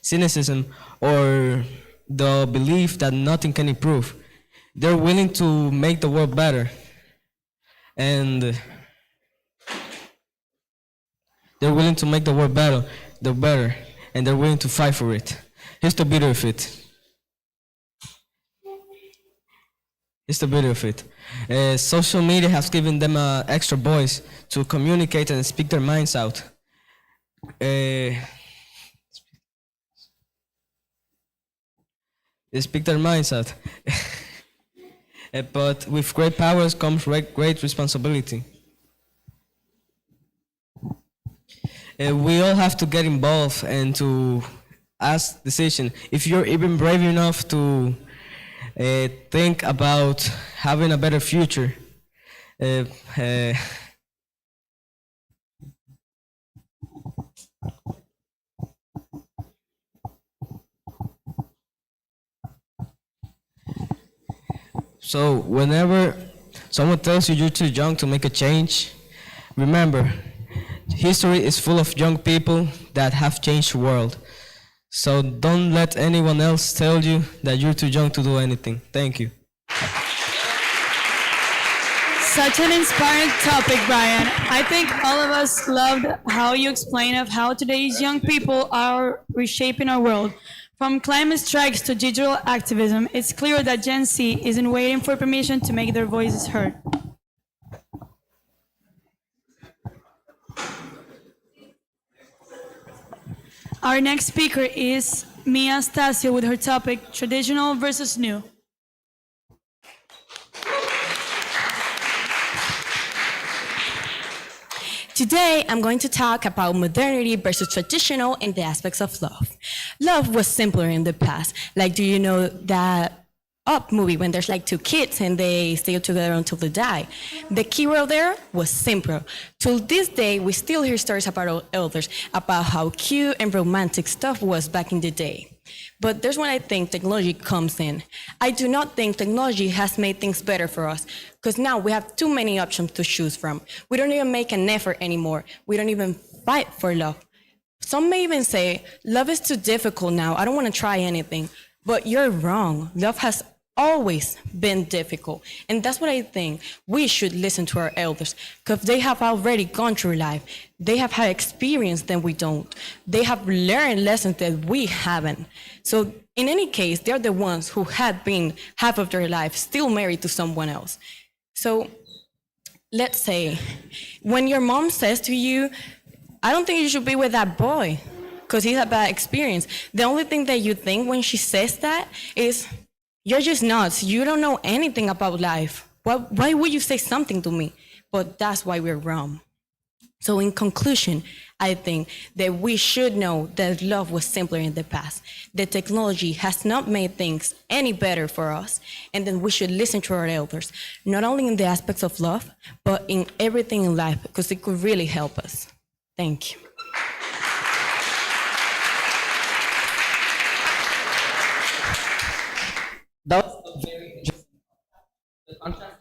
cynicism or the belief that nothing can improve. They're willing to make the world better, and they're willing to make the world better, and they're willing to fight for it. Here's the beauty of it. Social media has given them an extra voice to communicate and speak their minds out. They speak their minds out. But with great powers comes great responsibility. We all have to get involved and to ask decisions. If you're even brave enough to think about having a better future, so whenever someone tells you you're too young to make a change, remember, history is full of young people that have changed the world. So don't let anyone else tell you that you're too young to do anything. Thank you. Such an inspiring topic, Brian. I think all of us loved how you explain of how today's young people are reshaping our world. From climate strikes to digital activism, it's clear that Gen Z isn't waiting for permission to make their voices heard. Our next speaker is Mia Stasio with her topic, Traditional versus New. Today, I'm going to talk about modernity versus traditional in the aspects of love. Love was simpler in the past. Like, do you know that Up movie when there's like two kids and they stay together until they die? The key word there was simpler. Till this day, we still hear stories about our elders about how cute and romantic stuff was back in the day. But there's when I think technology comes in. I do not think technology has made things better for us, because now we have too many options to choose from. We don't even make an effort anymore. We don't even fight for love. Some may even say, love is too difficult now. I don't want to try anything. But you're wrong. Love has always been difficult. And that's what I think. We should listen to our elders, because they have already gone through life. They have had experience that we don't. They have learned lessons that we haven't. So in any case, they're the ones who had been half of their life still married to someone else. So let's say when your mom says to you, I don't think you should be with that boy because he's a bad experience. The only thing that you think when she says that is, you're just nuts. You don't know anything about life. Why would you say something to me? But that's why we're wrong. So in conclusion, I think that we should know that love was simpler in the past. The technology has not made things any better for us. And then we should listen to our elders, not only in the aspects of love, but in everything in life, because it could really help us. Thank you. That was very interesting. The contrast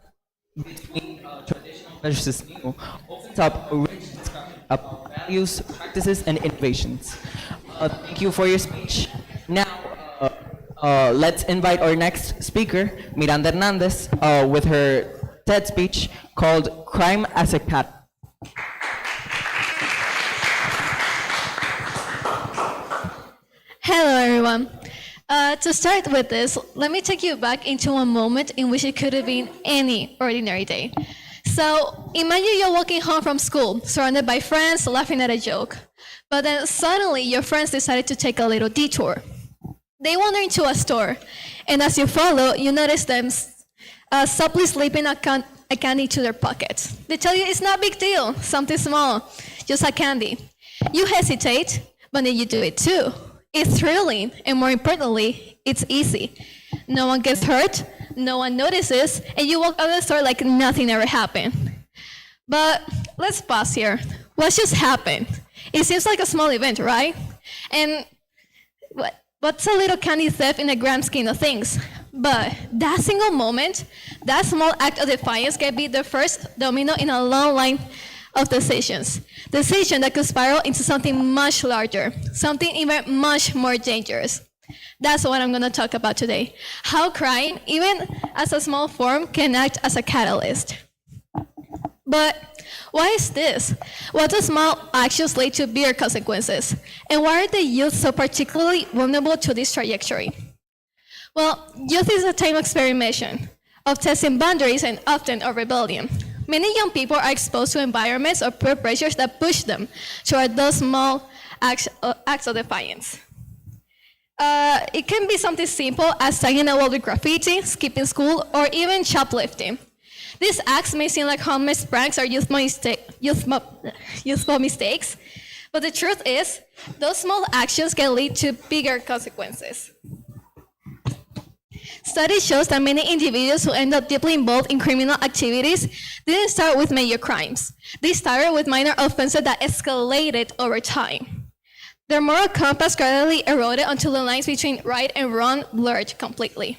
between traditional versus new opens up a rich discussion about values, practices, and innovations. Thank you for your speech. Now, let's invite our next speaker, Miranda Hernandez, with her TED speech called Crime as a Cat. Hello, everyone. To start with this, let me take you back into a moment in which it could have been any ordinary day. So imagine you're walking home from school, surrounded by friends, laughing at a joke. But then suddenly your friends decided to take a little detour. They wander into a store, and as you follow, you notice them subtly slipping a candy to their pockets. They tell you it's not a big deal, something small, just a candy. You hesitate, but then you do it too. It's thrilling, and more importantly, it's easy. No one gets hurt, no one notices, and you walk out of the store like nothing ever happened. But let's pause here. What just happened? It seems like a small event, right? And what's a little candy theft in the grand scheme of things? But that single moment, that small act of defiance can be the first domino in a long line of decisions. Decisions that could spiral into something much larger, something even much more dangerous. That's what I'm going to talk about today. How crime, even as a small form, can act as a catalyst. But why is this? What do small actions lead to bigger consequences? And why are the youth so particularly vulnerable to this trajectory? Well, youth is a time of experimentation, of testing boundaries and often of rebellion. Many young people are exposed to environments or peer pressures that push them toward those small acts of defiance. It can be something simple as tagging a wall with graffiti, skipping school, or even shoplifting. These acts may seem like harmless pranks or youthful mistakes, but the truth is, those small actions can lead to bigger consequences. Studies show that many individuals who end up deeply involved in criminal activities didn't start with major crimes. They started with minor offenses that escalated over time. Their moral compass gradually eroded until the lines between right and wrong blurred completely.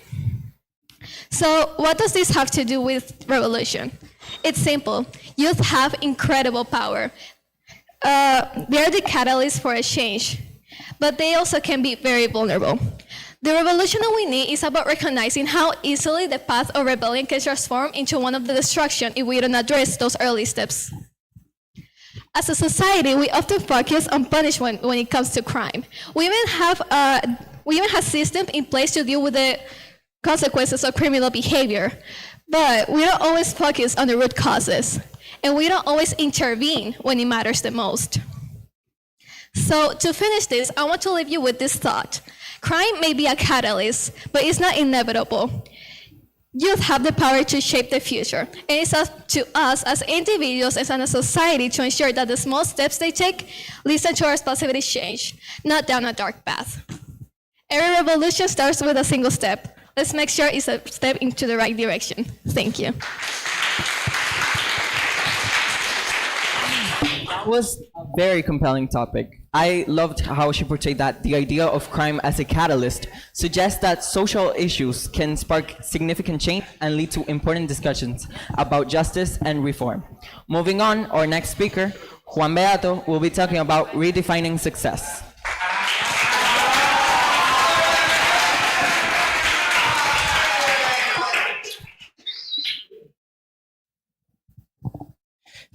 So what does this have to do with revolution? It's simple. Youth have incredible power. They are the catalyst for a change, but they also can be very vulnerable. The revolution that we need is about recognizing how easily the path of rebellion can transform into one of the destruction if we don't address those early steps. As a society, we often focus on punishment when it comes to crime. We even have systems in place to deal with the consequences of criminal behavior, but we don't always focus on the root causes, and we don't always intervene when it matters the most. So to finish this, I want to leave you with this thought. Crime may be a catalyst, but it's not inevitable. Youth have the power to shape the future, and it's up to us as individuals and as a society to ensure that the small steps they take lead them towards positive change, not down a dark path. Every revolution starts with a single step. Let's make sure it's a step into the right direction. Thank you. That was a very compelling topic. I loved how she portrayed that the idea of crime as a catalyst suggests that social issues can spark significant change and lead to important discussions about justice and reform. Moving on, our next speaker, Juan Beato, will be talking about redefining success.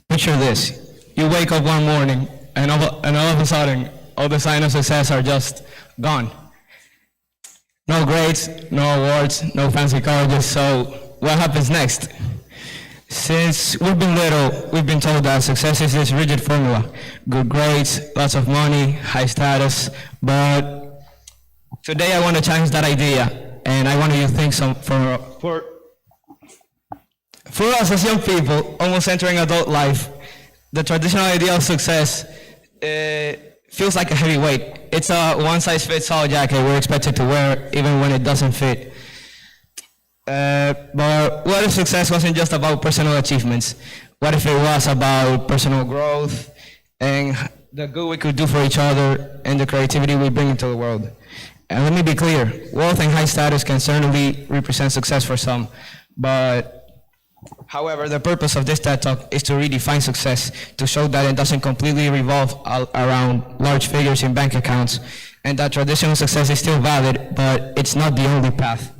Picture this. You wake up one morning and all of a sudden, all the signs of success are just gone. No grades, no awards, no fancy colleges, so what happens next? Since we've been little, we've been told that success is this rigid formula. Good grades, lots of money, high status, but today I want to challenge that idea, and I want you to think for us as young people, almost entering adult life, the traditional idea of success feels like a heavy weight. It's a one-size-fits-all jacket we're expected to wear even when it doesn't fit. But what if success wasn't just about personal achievements? What if it was about personal growth and the good we could do for each other and the creativity we bring into the world? And let me be clear, wealth and high status can certainly represent success for some, but however, the purpose of this TED Talk is to redefine success, to show that it doesn't completely revolve around large figures in bank accounts, and that traditional success is still valid, but it's not the only path.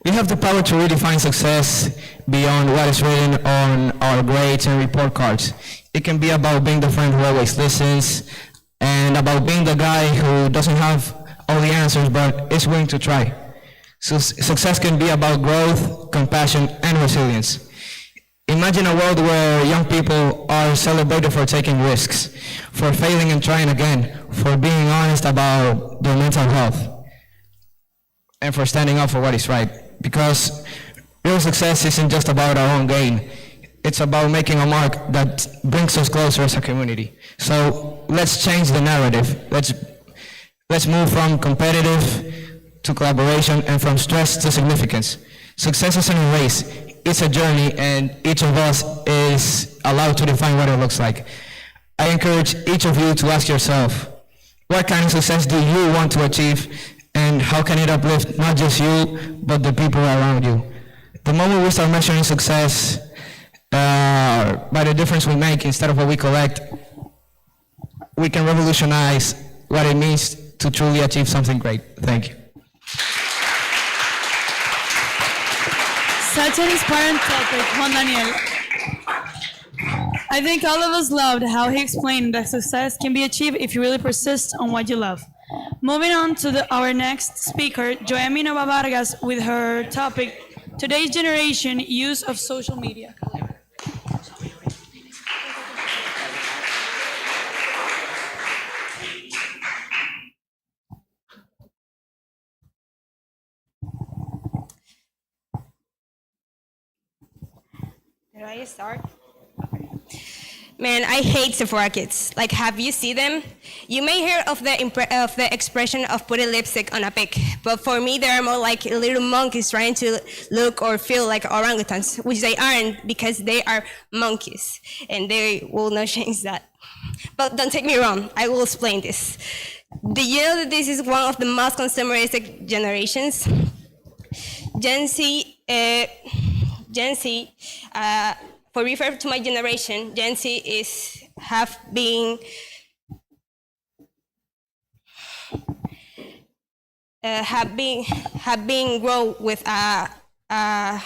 We have the power to redefine success beyond what is written on our grades and report cards. It can be about being the friend who always listens, and about being the guy who doesn't have all the answers, but is willing to try. So success can be about growth, compassion, and resilience. Imagine a world where young people are celebrated for taking risks, for failing and trying again, for being honest about their mental health, and for standing up for what is right. Because real success isn't just about our own gain. It's about making a mark that brings us closer as a community. So let's change the narrative. Let's move from competitive to collaboration, and from stress to significance. Success isn't a race, it's a journey, and each of us is allowed to define what it looks like. I encourage each of you to ask yourself, what kind of success do you want to achieve, and how can it uplift not just you, but the people around you? The moment we start measuring success by the difference we make instead of what we collect, we can revolutionize what it means to truly achieve something great. Thank you. Such an inspiring topic, Juan Daniel. I think all of us loved how he explained that success can be achieved if you really persist on what you love. Moving on to our next speaker, Joemi Nova Vargas, with her topic, Today's Generation, Use of Social Media. Did I start? Man, I hate Sephora kids. Like, have you seen them? You may hear of the expression of putting lipstick on a pig, but for me, they are more like little monkeys trying to look or feel like orangutans, which they aren't because they are monkeys, and they will not change that. But don't take me wrong, I will explain this. Do you know that this is one of the most consumeristic generations? Gen Z, for refer to my generation, Gen Z have been grown with I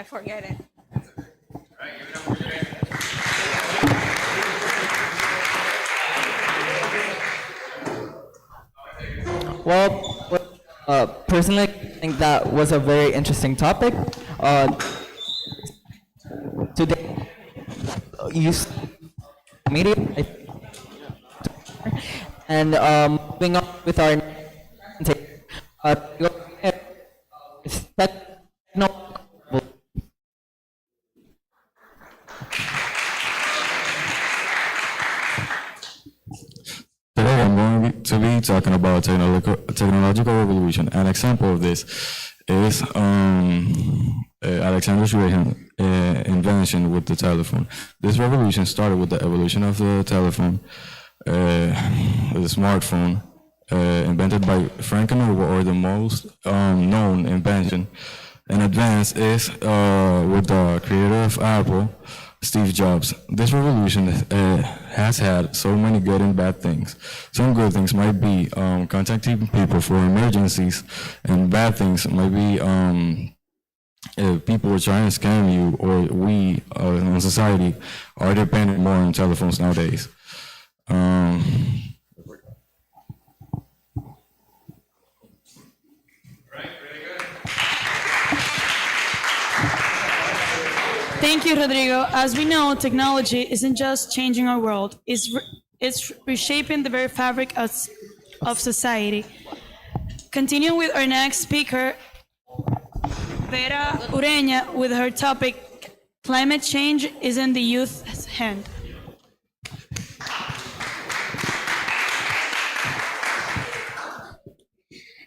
forget it. Well, personally, I think that was a very interesting topic. Today, use media, and moving on with our Today I'm going to be talking about technological revolution. An example of this is Alexander Graham's invention with the telephone. This revolution started with the evolution of the telephone, the smartphone, invented by Frankenheimer, or the most known invention. And advance is with the creator of Apple, Steve Jobs. This revolution has had so many good and bad things. Some good things might be contacting people for emergencies, and bad things might be if people are trying to scam you, or we in society are dependent more on telephones nowadays. Thank you, Rodrigo. As we know, technology isn't just changing our world, it's reshaping the very fabric of society. Continuing with our next speaker, Vera Ureña, with her topic, Climate Change is in the Youth's Hand.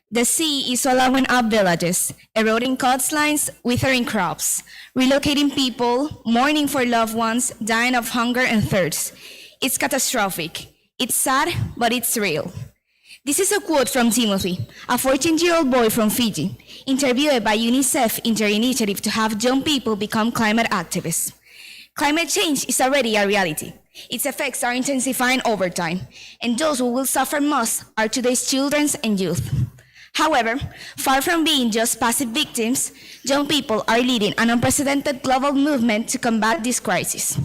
The sea is swallowing up villages, eroding coastlines, withering crops, relocating people, mourning for loved ones, dying of hunger and thirst. It's catastrophic. It's sad, but it's real. This is a quote from Timothy, a 14-year-old boy from Fiji, interviewed by UNICEF in their initiative to have young people become climate activists. Climate change is already a reality. Its effects are intensifying over time, and those who will suffer most are today's children and youth. However, far from being just passive victims, young people are leading an unprecedented global movement to combat this crisis.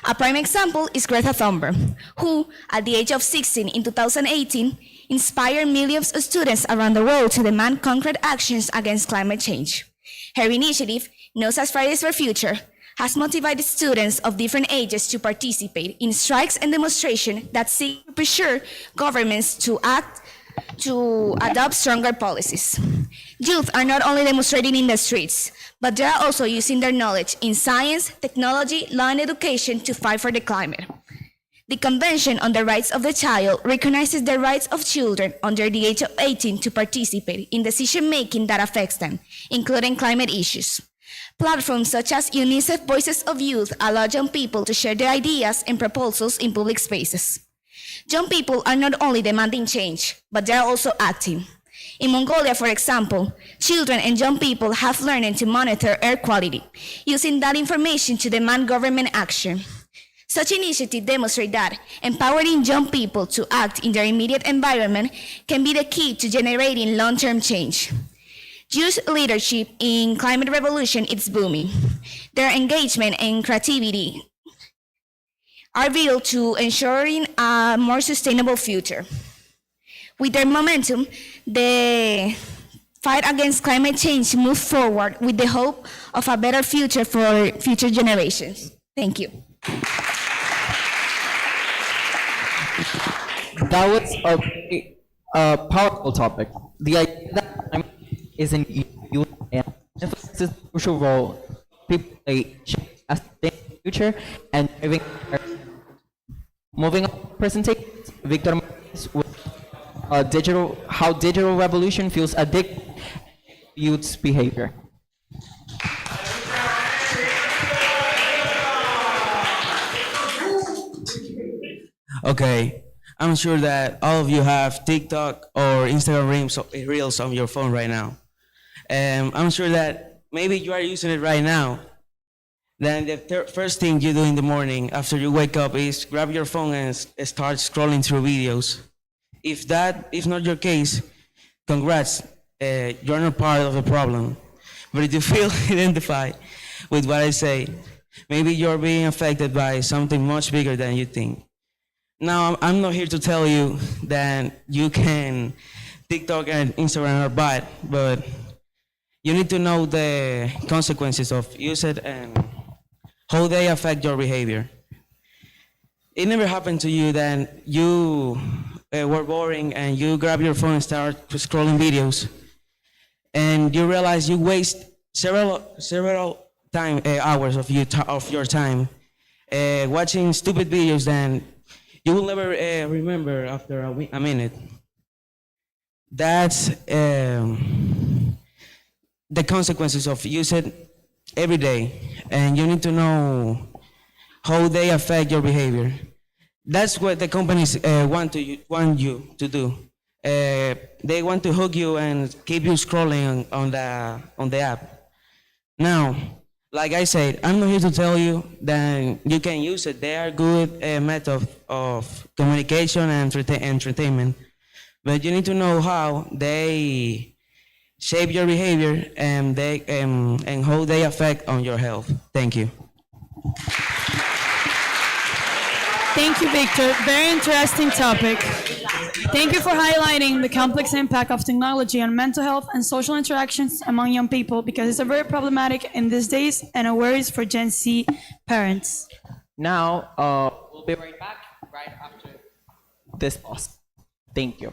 A prime example is Greta Thunberg, who, at the age of 16 in 2018, inspired millions of students around the world to demand concrete actions against climate change. Her initiative, known as Fridays for Future, has motivated students of different ages to participate in strikes and demonstrations that seek to pressure governments to adopt stronger policies. Youth are not only demonstrating in the streets, but they are also using their knowledge in science, technology, law, and education to fight for the climate. The Convention on the Rights of the Child recognizes the rights of children under the age of 18 to participate in decision-making that affects them, including climate issues. Platforms such as UNICEF Voices of Youth allow young people to share their ideas and proposals in public spaces. Young people are not only demanding change, but they are also acting. In Mongolia, for example, children and young people have learned to monitor air quality, using that information to demand government action. Such initiatives demonstrate that empowering young people to act in their immediate environment can be the key to generating long-term change. Youth leadership in climate revolution is booming. Their engagement and creativity are vital to ensuring a more sustainable future. With their momentum, the fight against climate change moves forward with the hope of a better future for future generations. Thank you. That was a powerful topic. The idea that climate is in youth and emphasizes the crucial role people play as the future and driving. Moving on to presentation, Victor Martinez with how digital revolution feels addictive to youth's behavior. Okay, I'm sure that all of you have TikTok or Instagram reels on your phone right now. I'm sure that maybe you are using it right now. Then the first thing you do in the morning after you wake up is grab your phone and start scrolling through videos. If that is not your case, congrats, you're not part of the problem. But if you feel identified with what I say, maybe you're being affected by something much bigger than you think. Now, I'm not here to tell you that you can TikTok and Instagram are bad, but you need to know the consequences of use it and how they affect your behavior. It never happened to you that you were boring and you grab your phone and start scrolling videos, and you realize you waste several hours of your time watching stupid videos that you will never remember after a minute. That's the consequences of use it every day, and you need to know how they affect your behavior. That's what the companies want you to do. They want to hook you and keep you scrolling on the app. Now, like I said, I'm not here to tell you that you can use it. They are good method of communication and entertainment, but you need to know how they shape your behavior and how they affect on your health. Thank you. Thank you, Victor. Very interesting topic. Thank you for highlighting the complex impact of technology on mental health and social interactions among young people, because it's a very problematic in these days and a worries for Gen Z parents. Now, we'll be right back right after this pause. Thank you.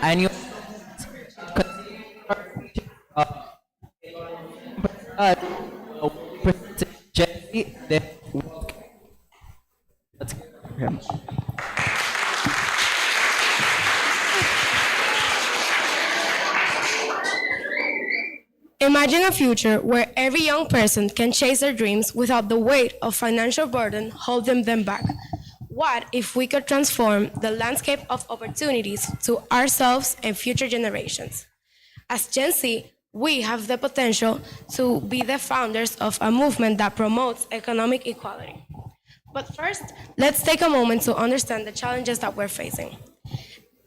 annual uh, Jesse, then let's hear him. Imagine a future where every young person can chase their dreams without the weight of financial burden holding them back. What if we could transform the landscape of opportunities to ourselves and future generations? As Gen Z, we have the potential to be the founders of a movement that promotes economic equality. But first, let's take a moment to understand the challenges that we're facing.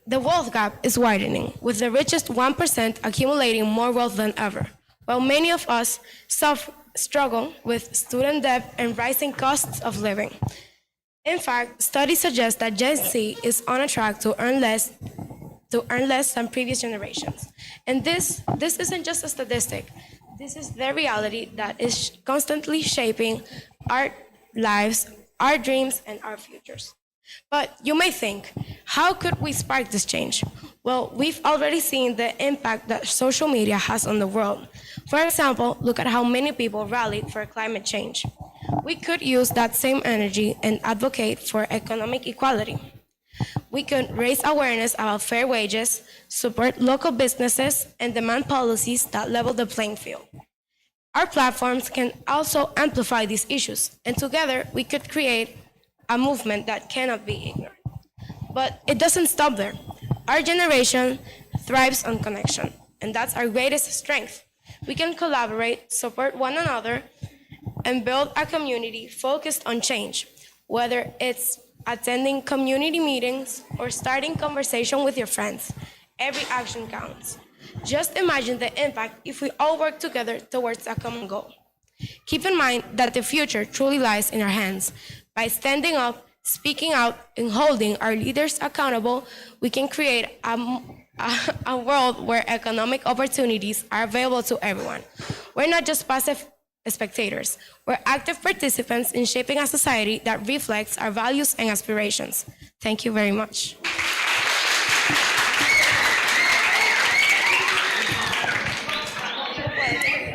The wealth gap is widening, with the richest 1% accumulating more wealth than ever, while many of us struggle with student debt and rising costs of living. In fact, studies suggest that Gen Z is on a track to earn less than previous generations. And this isn't just a statistic. This is the reality that is constantly shaping our lives, our dreams, and our futures. But you may think, how could we spark this change? Well, we've already seen the impact that social media has on the world. For example, look at how many people rallied for climate change. We could use that same energy and advocate for economic equality. We could raise awareness about fair wages, support local businesses, and demand policies that level the playing field. Our platforms can also amplify these issues, and together we could create a movement that cannot be ignored. But it doesn't stop there. Our generation thrives on connection, and that's our greatest strength. We can collaborate, support one another, and build a community focused on change, whether it's attending community meetings or starting conversation with your friends. Every action counts. Just imagine the impact if we all work together towards a common goal. Keep in mind that the future truly lies in our hands. By standing up, speaking out, and holding our leaders accountable, we can create a world where economic opportunities are available to everyone. We're not just passive spectators. We're active participants in shaping a society that reflects our values and aspirations. Thank you very much.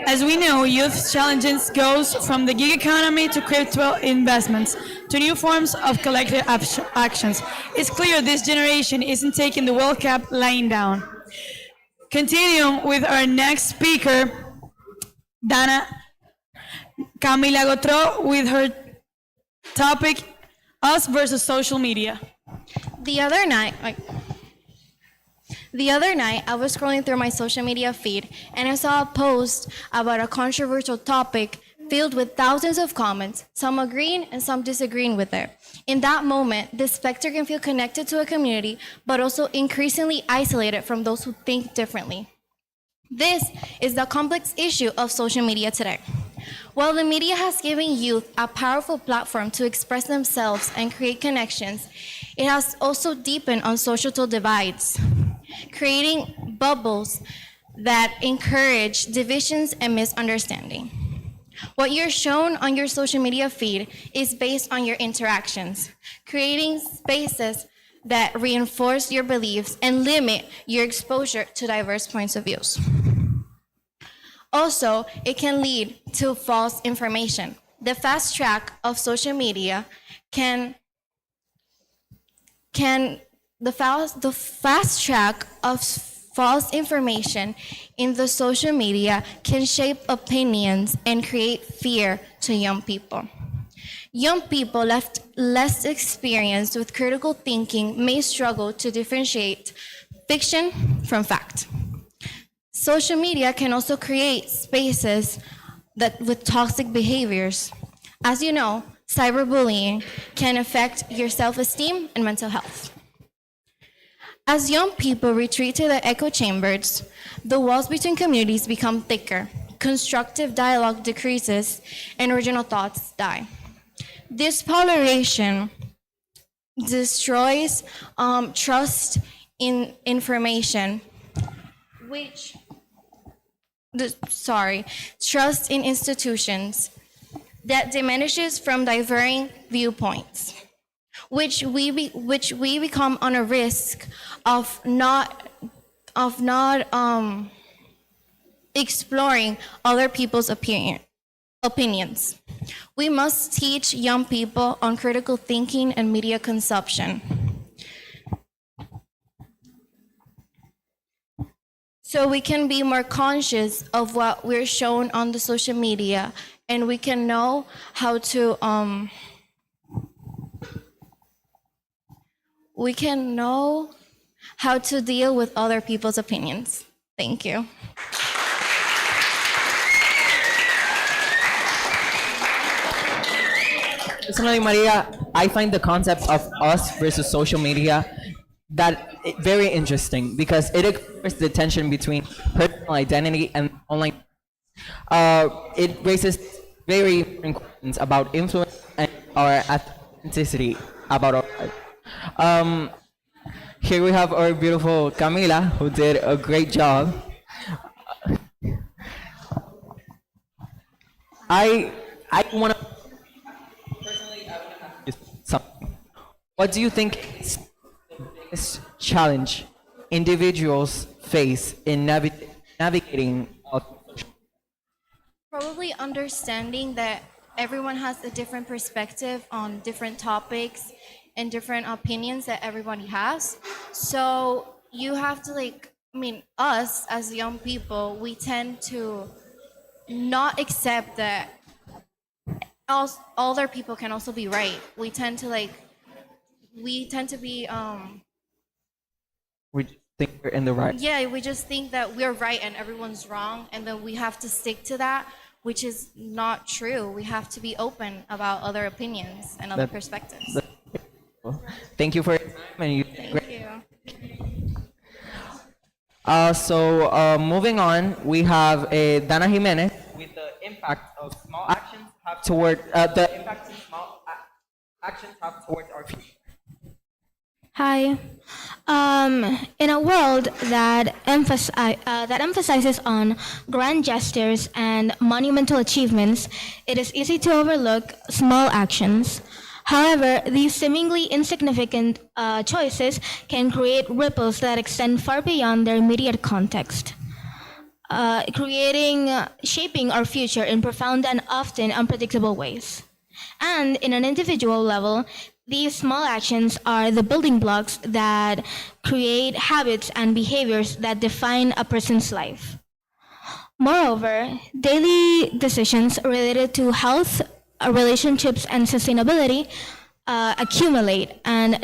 As we know, youth challenges goes from the gig economy to crypto investments to new forms of collective actions. It's clear this generation isn't taking the World Cup lying down. Continuing with our next speaker, Dana Camila Gotro, with her topic, Us versus Social Media. The other night, I was scrolling through my social media feed and I saw a post about a controversial topic filled with thousands of comments, some agreeing and some disagreeing with it. In that moment, the spectator can feel connected to a community, but also increasingly isolated from those who think differently. This is the complex issue of social media today. While the media has given youth a powerful platform to express themselves and create connections, it has also deepened on social divides, creating bubbles that encourage divisions and misunderstanding. What you're shown on your social media feed is based on your interactions, creating spaces that reinforce your beliefs and limit your exposure to diverse points of views. Also, it can lead to false information. The fast track of social media the fast track of false information in the social media can shape opinions and create fear to young people. Young people less experienced with critical thinking may struggle to differentiate fiction from fact. Social media can also create spaces with toxic behaviors. As you know, cyberbullying can affect your self-esteem and mental health. As young people retreat to their echo chambers, the walls between communities become thicker, constructive dialogue decreases, and original thoughts die. This polarization destroys trust in information, trust in institutions that diminishes from diverging viewpoints. which we become on a risk of not exploring other people's opinions. We must teach young people on critical thinking and media consumption, so we can be more conscious of what we're shown on the social media, and we can know how to deal with other people's opinions. Thank you. Personally, Maria, I find the concept of us versus social media very interesting because it explores the tension between personal identity and online. It raises very important questions about influence and our authenticity about our life. Here we have our beautiful Camila, who did a great job. I want to something. What do you think is the biggest challenge individuals face in navigating? Probably understanding that everyone has a different perspective on different topics and different opinions that everybody has. So you have to us as young people, we tend to not accept that other people can also be right. We tend to be We think we're in the right. yeah, we just think that we're right and everyone's wrong, and then we have to stick to that, which is not true. We have to be open about other opinions and other perspectives. Thank you for your time, and you. Thank you. Moving on, we have Dana Jimenez with the impact of small actions have toward actions have towards our future. Hi. In a world that emphasizes on grand gestures and monumental achievements, it is easy to overlook small actions. However, these seemingly insignificant choices can create ripples that extend far beyond their immediate context, shaping our future in profound and often unpredictable ways. And in an individual level, these small actions are the building blocks that create habits and behaviors that define a person's life. Moreover, daily decisions related to health, relationships, and sustainability accumulate, and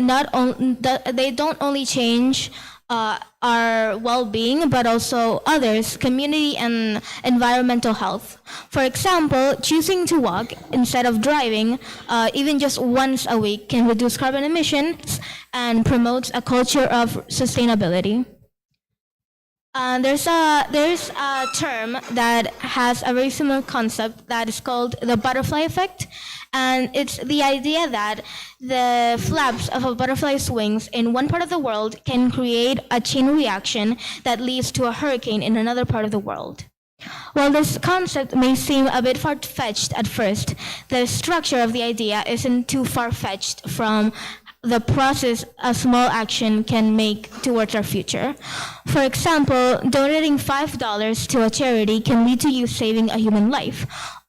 they don't only change our well-being, but also others, community, and environmental health. For example, choosing to walk instead of driving, even just once a week, can reduce carbon emissions and promotes a culture of sustainability. There's a term that has a very similar concept that is called the butterfly effect, and it's the idea that the flaps of a butterfly's wings in one part of the world can create a chain reaction that leads to a hurricane in another part of the world. While this concept may seem a bit far-fetched at first, the structure of the idea isn't too far-fetched from the process a small action can make towards our future. For example, donating $5 to a charity can lead to you saving a human life,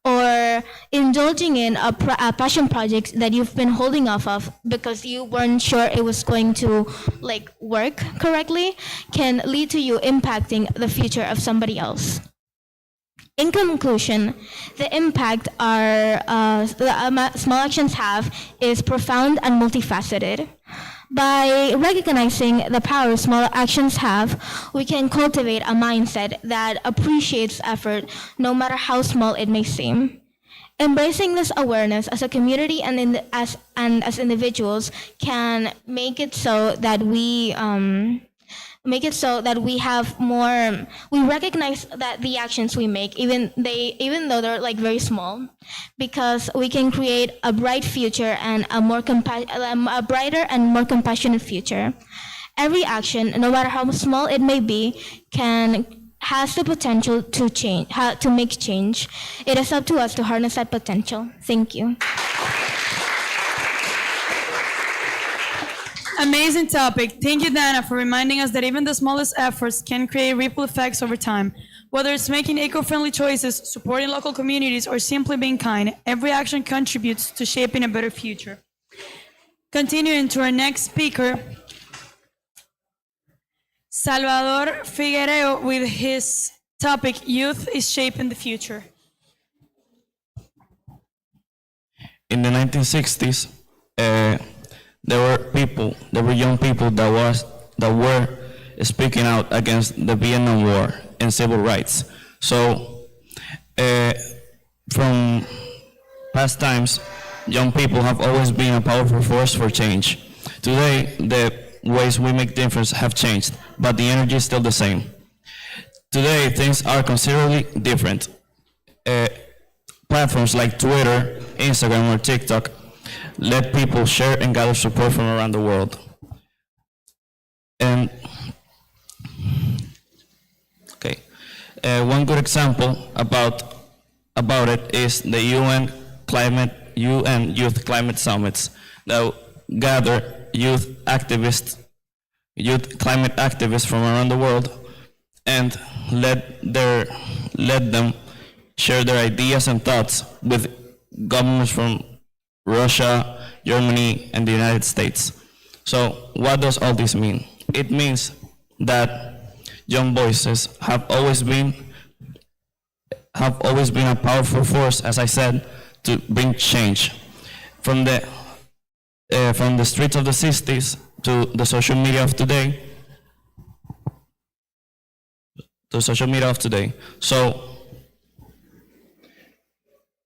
or indulging in a passion project that you've been holding off of because you weren't sure it was going to work correctly can lead to you impacting the future of somebody else. In conclusion, the impact small actions have is profound and multifaceted. By recognizing the power small actions have, we can cultivate a mindset that appreciates effort, no matter how small it may seem. Embracing this awareness as a community and as individuals can make it so that we have more. We recognize that the actions we make, even though they're very small, because we can create a bright future and a brighter and more compassionate future. Every action, no matter how small it may be, has the potential to change, to make change. It is up to us to harness that potential. Thank you. Amazing topic. Thank you, Dana, for reminding us that even the smallest efforts can create ripple effects over time. Whether it's making eco-friendly choices, supporting local communities, or simply being kind, every action contributes to shaping a better future. Continuing to our next speaker, Salvador Figuereo with his topic, Youth is Shaping the Future. In the 1960s, there were young people that were speaking out against the Vietnam War and civil rights. So, from past times, young people have always been a powerful force for change. Today, the ways we make difference have changed, but the energy is still the same. Today, things are considerably different. Platforms like Twitter, Instagram, or TikTok let people share and gather support from around the world. And okay, one good example about it is the UN Youth Climate Summits that gather youth climate activists from around the world and let them share their ideas and thoughts with governments from Russia, Germany, and the United States. So what does all this mean? It means that young voices have always been a powerful force, as I said, to bring change. From the streets of the 60s to the social media of today,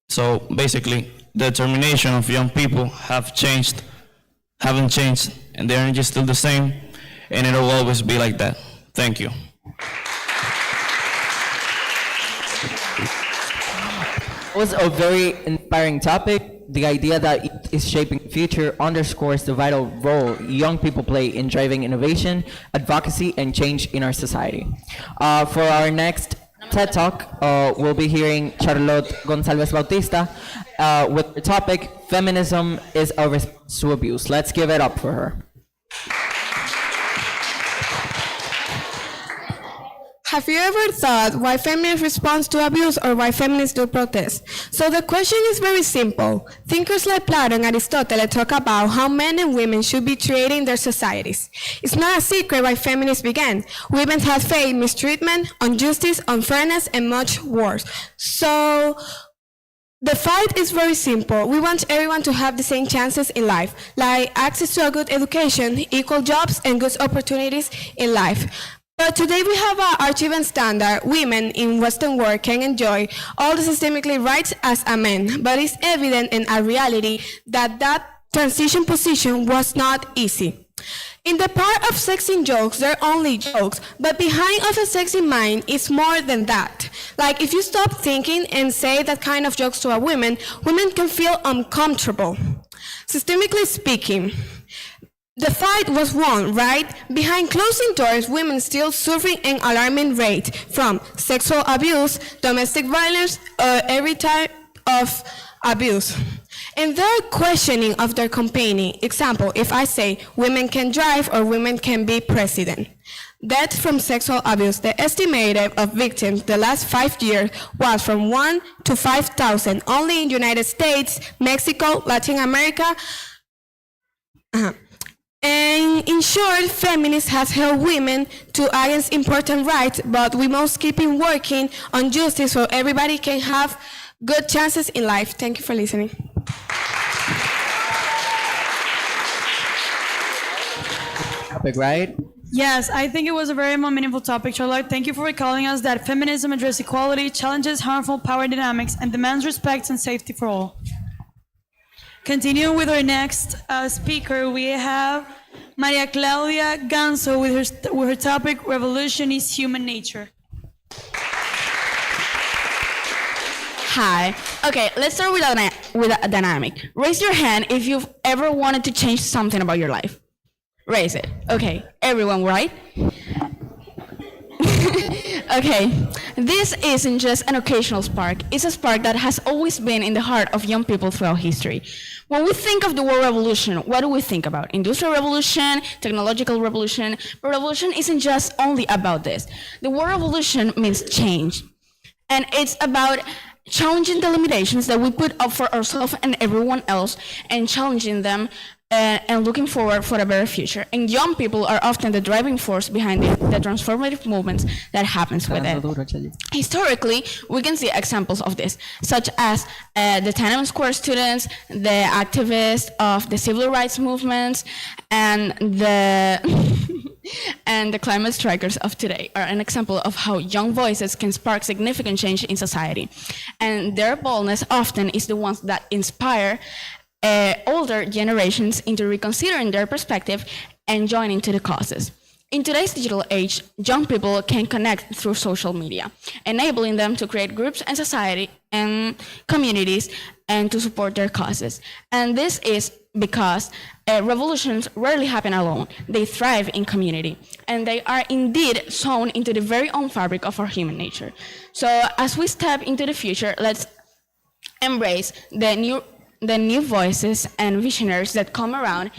So basically, the determination of young people haven't changed, and the energy is still the same, and it'll always be like that. Thank you. It was a very inspiring topic. The idea that it is shaping the future underscores the vital role young people play in driving innovation, advocacy, and change in our society. For our next TED Talk, we'll be hearing Charlotte Gonzalez Bautista with the topic, Feminism is a Response to Abuse. Let's give it up for her. Have you ever thought why feminists respond to abuse or why feminists do protest? So the question is very simple. Thinkers like Plato and Aristotle talk about how men and women should be treated in their societies. It's not a secret why feminists began. Women have faced mistreatment, injustice, unfairness, and much worse. So the fight is very simple. We want everyone to have the same chances in life, like access to a good education, equal jobs, and good opportunities in life. But today we have an achievement standard. Women in Western world can enjoy all the systemically rights as a man, but it's evident in a reality that transition position was not easy. In the part of sexy jokes, they're only jokes, but behind of a sexy mind is more than that. Like if you stop thinking and say that kind of jokes to a woman can feel uncomfortable. Systemically speaking, the fight was won, right? Behind closing doors, women still suffering an alarming rate from sexual abuse, domestic violence, or every type of abuse. And they're questioning of their campaigning. Example, if I say women can drive or women can be president. Death from sexual abuse, the estimated of victims the last 5 years was from 1 to 5,000, only in United States, Mexico, Latin America. And in short, feminists have held women to against important rights, but we must keep in working on justice so everybody can have good chances in life. Thank you for listening. Topic, right? Yes, I think it was a very meaningful topic, Charlotte. Thank you for recalling us that feminism addresses equality, challenges harmful power dynamics, and demands respect and safety for all. Continuing with our next speaker, we have Maria Claudia Ganso with her topic, Revolution is Human Nature. Hi. Okay, let's start with a dynamic. Raise your hand if you've ever wanted to change something about your life. Raise it. Okay, everyone, right? Okay, this isn't just an occasional spark. It's a spark that has always been in the heart of young people throughout history. When we think of the word revolution, what do we think about? Industrial revolution, technological revolution. But revolution isn't just only about this. The word revolution means change. And it's about challenging the limitations that we put up for ourselves and everyone else and challenging them and looking forward for a better future. And young people are often the driving force behind the transformative movements that happens with it. Historically, we can see examples of this, such as the Tiananmen Square students, the activists of the civil rights movements, and the and the climate strikers of today are an example of how young voices can spark significant change in society. And their boldness often is the ones that inspire older generations into reconsidering their perspective and joining to the causes. In today's digital age, young people can connect through social media, enabling them to create groups and society and communities and to support their causes. And this is because revolutions rarely happen alone. They thrive in community, and they are indeed sewn into the very own fabric of our human nature. So as we step into the future, let's embrace the new voices and visionaries that come around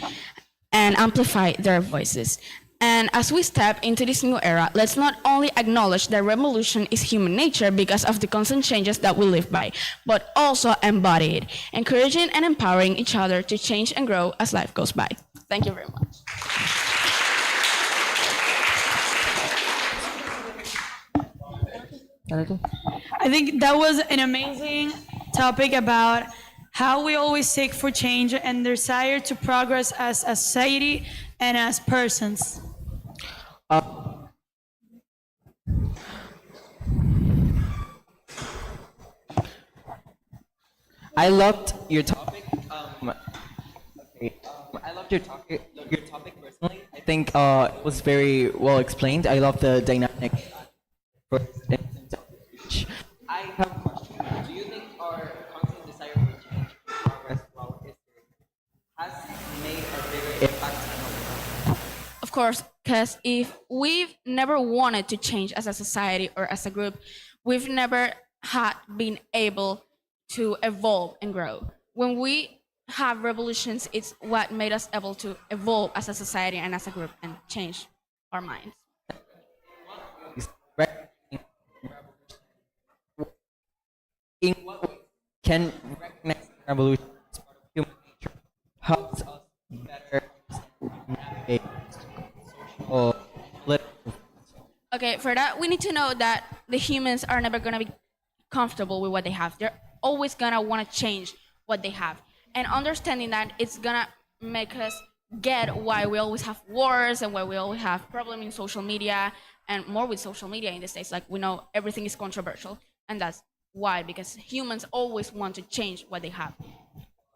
and amplify their voices. And as we step into this new era, let's not only acknowledge that revolution is human nature because of the constant changes that we live by, but also embody it, encouraging and empowering each other to change and grow as life goes by. Thank you very much. I think that was an amazing topic about how we always seek for change and desire to progress as a society and as persons. I loved your topic. I loved your topic personally. I think it was very well explained. I love the dynamic. I have a question. Do you think our constant desire for change and progress throughout history has made a bigger impact on our world? Of course, because if we've never wanted to change as a society or as a group, we've never had been able to evolve and grow. When we have revolutions, it's what made us able to evolve as a society and as a group and change our minds. In what way can recognizing revolution as part of human nature helps us better navigate social, political? Okay, for that, we need to know that the humans are never going to be comfortable with what they have. They're always going to want to change what they have. And understanding that, it's going to make us get why we always have wars and why we always have problems in social media, and more with social media in the States. Like, we know everything is controversial, and that's why, because humans always want to change what they have.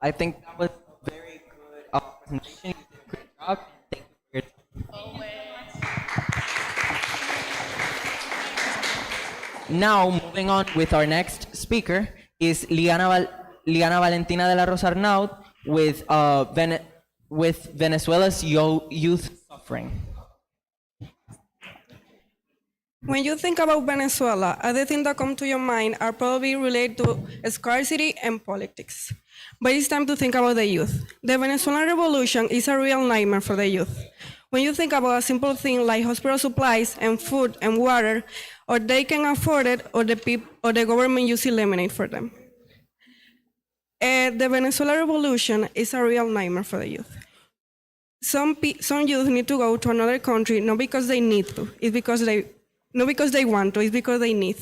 I think that was a very good presentation. You did a great job. Thank you for your time. Now, moving on with our next speaker is Liana Valentina de la Rosa Arnaud with Venezuela's youth suffering. When you think about Venezuela, other things that come to your mind are probably related to scarcity and politics. But it's time to think about the youth. The Venezuelan Revolution is a real nightmare for the youth. When you think about a simple thing like hospital supplies and food and water, or they can afford it, or the government just eliminate for them. The Venezuelan Revolution is a real nightmare for the youth. Some youth need to go to another country, not because they need to, it's because not because they want to, it's because they need.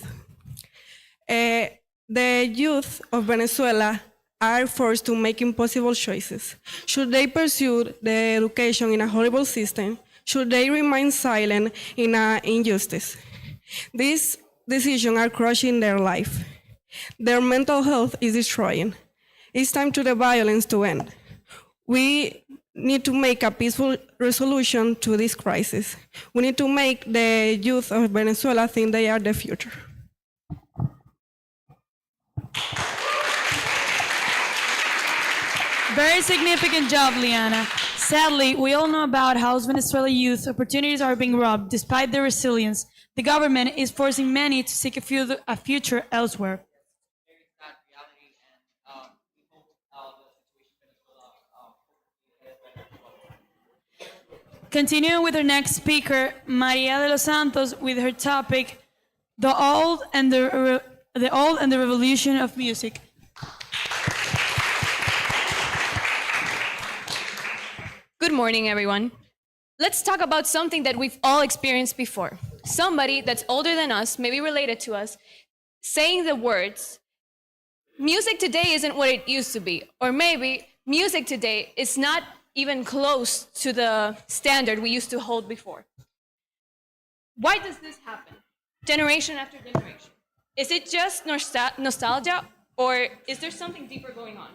The youth of Venezuela are forced to make impossible choices. Should they pursue the education in a horrible system? Should they remain silent in an injustice? These decisions are crushing their life. Their mental health is destroying. It's time for the violence to end. We need to make a peaceful resolution to this crisis. We need to make the youth of Venezuela think they are the future. Very significant job, Liana. Sadly, we all know about how Venezuelan youth opportunities are being robbed despite their resilience, the government is forcing many to seek a future elsewhere. Continuing with our next speaker, Maria de los Santos, with her topic, the old and the revolution of music. Good morning, everyone. Let's talk about something that we've all experienced before. Somebody that's older than us, maybe related to us, saying the words, music today isn't what it used to be. Or maybe music today is not even close to the standard we used to hold before. Why does this happen? Generation after generation. Is it just nostalgia, or is there something deeper going on?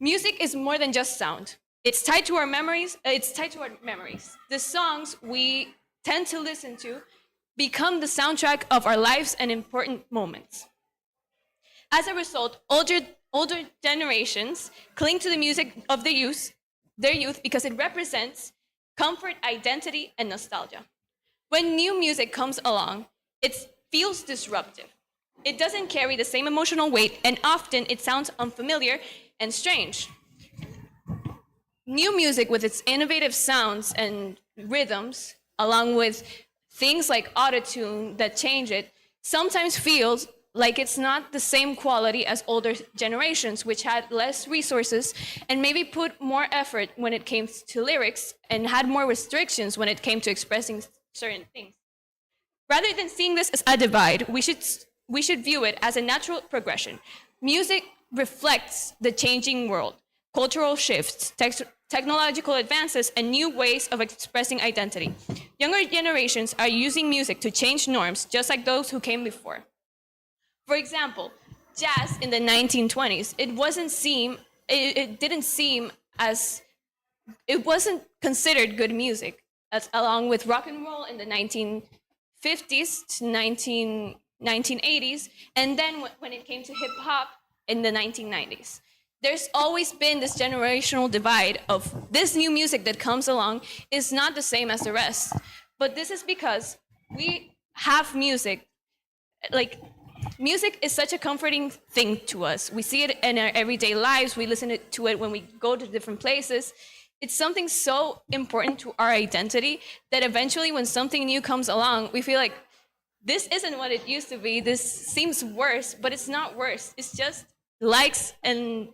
Music is more than just sound. It's tied to our memories. The songs we tend to listen to become the soundtrack of our lives and important moments. As a result, older generations cling to the music of their youth because it represents comfort, identity, and nostalgia. When new music comes along, it feels disruptive. It doesn't carry the same emotional weight, and often it sounds unfamiliar and strange. New music with its innovative sounds and rhythms, along with things like autotune that change it, sometimes feels like it's not the same quality as older generations, which had less resources and maybe put more effort when it came to lyrics and had more restrictions when it came to expressing certain things. Rather than seeing this as a divide, we should view it as a natural progression. Music reflects the changing world, cultural shifts, technological advances, and new ways of expressing identity. Younger generations are using music to change norms, just like those who came before. For example, jazz in the 1920s, it wasn't considered good music, along with rock and roll in the 1950s to 1980s, and then when it came to hip hop in the 1990s. There's always been this generational divide of this new music that comes along is not the same as the rest. But this is because we have music, music is such a comforting thing to us. We see it in our everyday lives. We listen to it when we go to different places. It's something so important to our identity that eventually when something new comes along, we feel like this isn't what it used to be. This seems worse, but it's not worse. It's just likes and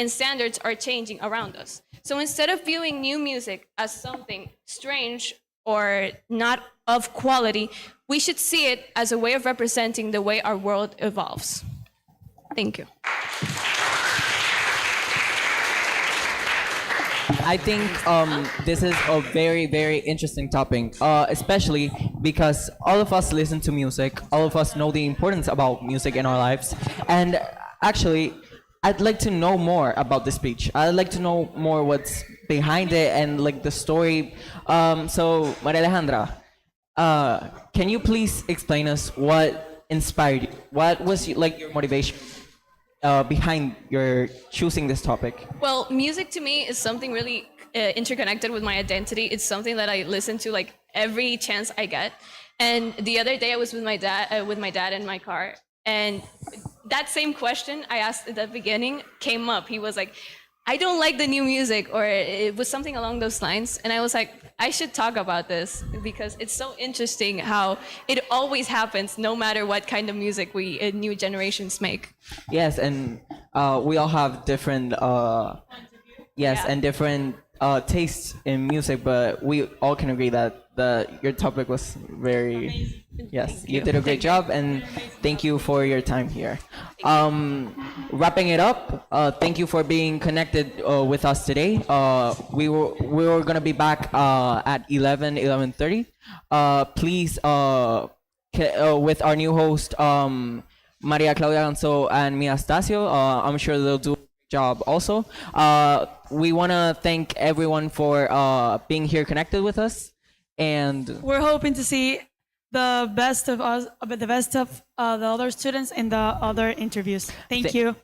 standards are changing around us. So instead of viewing new music as something strange or not of quality, we should see it as a way of representing the way our world evolves. Thank you. I think this is a very, very interesting topic, especially because all of us listen to music, all of us know the importance about music in our lives, and actually, I'd like to know more about the speech. I'd like to know more what's behind it and like the story. So, Maria Alejandra, can you please explain us what inspired you? What was your motivation behind your choosing this topic? Well, music to me is something really interconnected with my identity. It's something that I listen to like every chance I get. And the other day I was with my dad in my car, and that same question I asked at the beginning came up. He was like, I don't like the new music, or it was something along those lines. And I was like, I should talk about this because it's so interesting how it always happens no matter what kind of music we new generations make. Yes, and we all have different and different tastes in music, but we all can agree that your topic was very you did a great job, and thank you for your time here. Wrapping it up, thank you for being connected with us today. We were gonna be back at 11:30. Please with our new host Maria Claudia Ganso and Mia Stasio. I'm sure they'll do a job also. We want to thank everyone for being here connected with us, and we're hoping to see the best of us, the best of the other students in the other interviews. Thank you.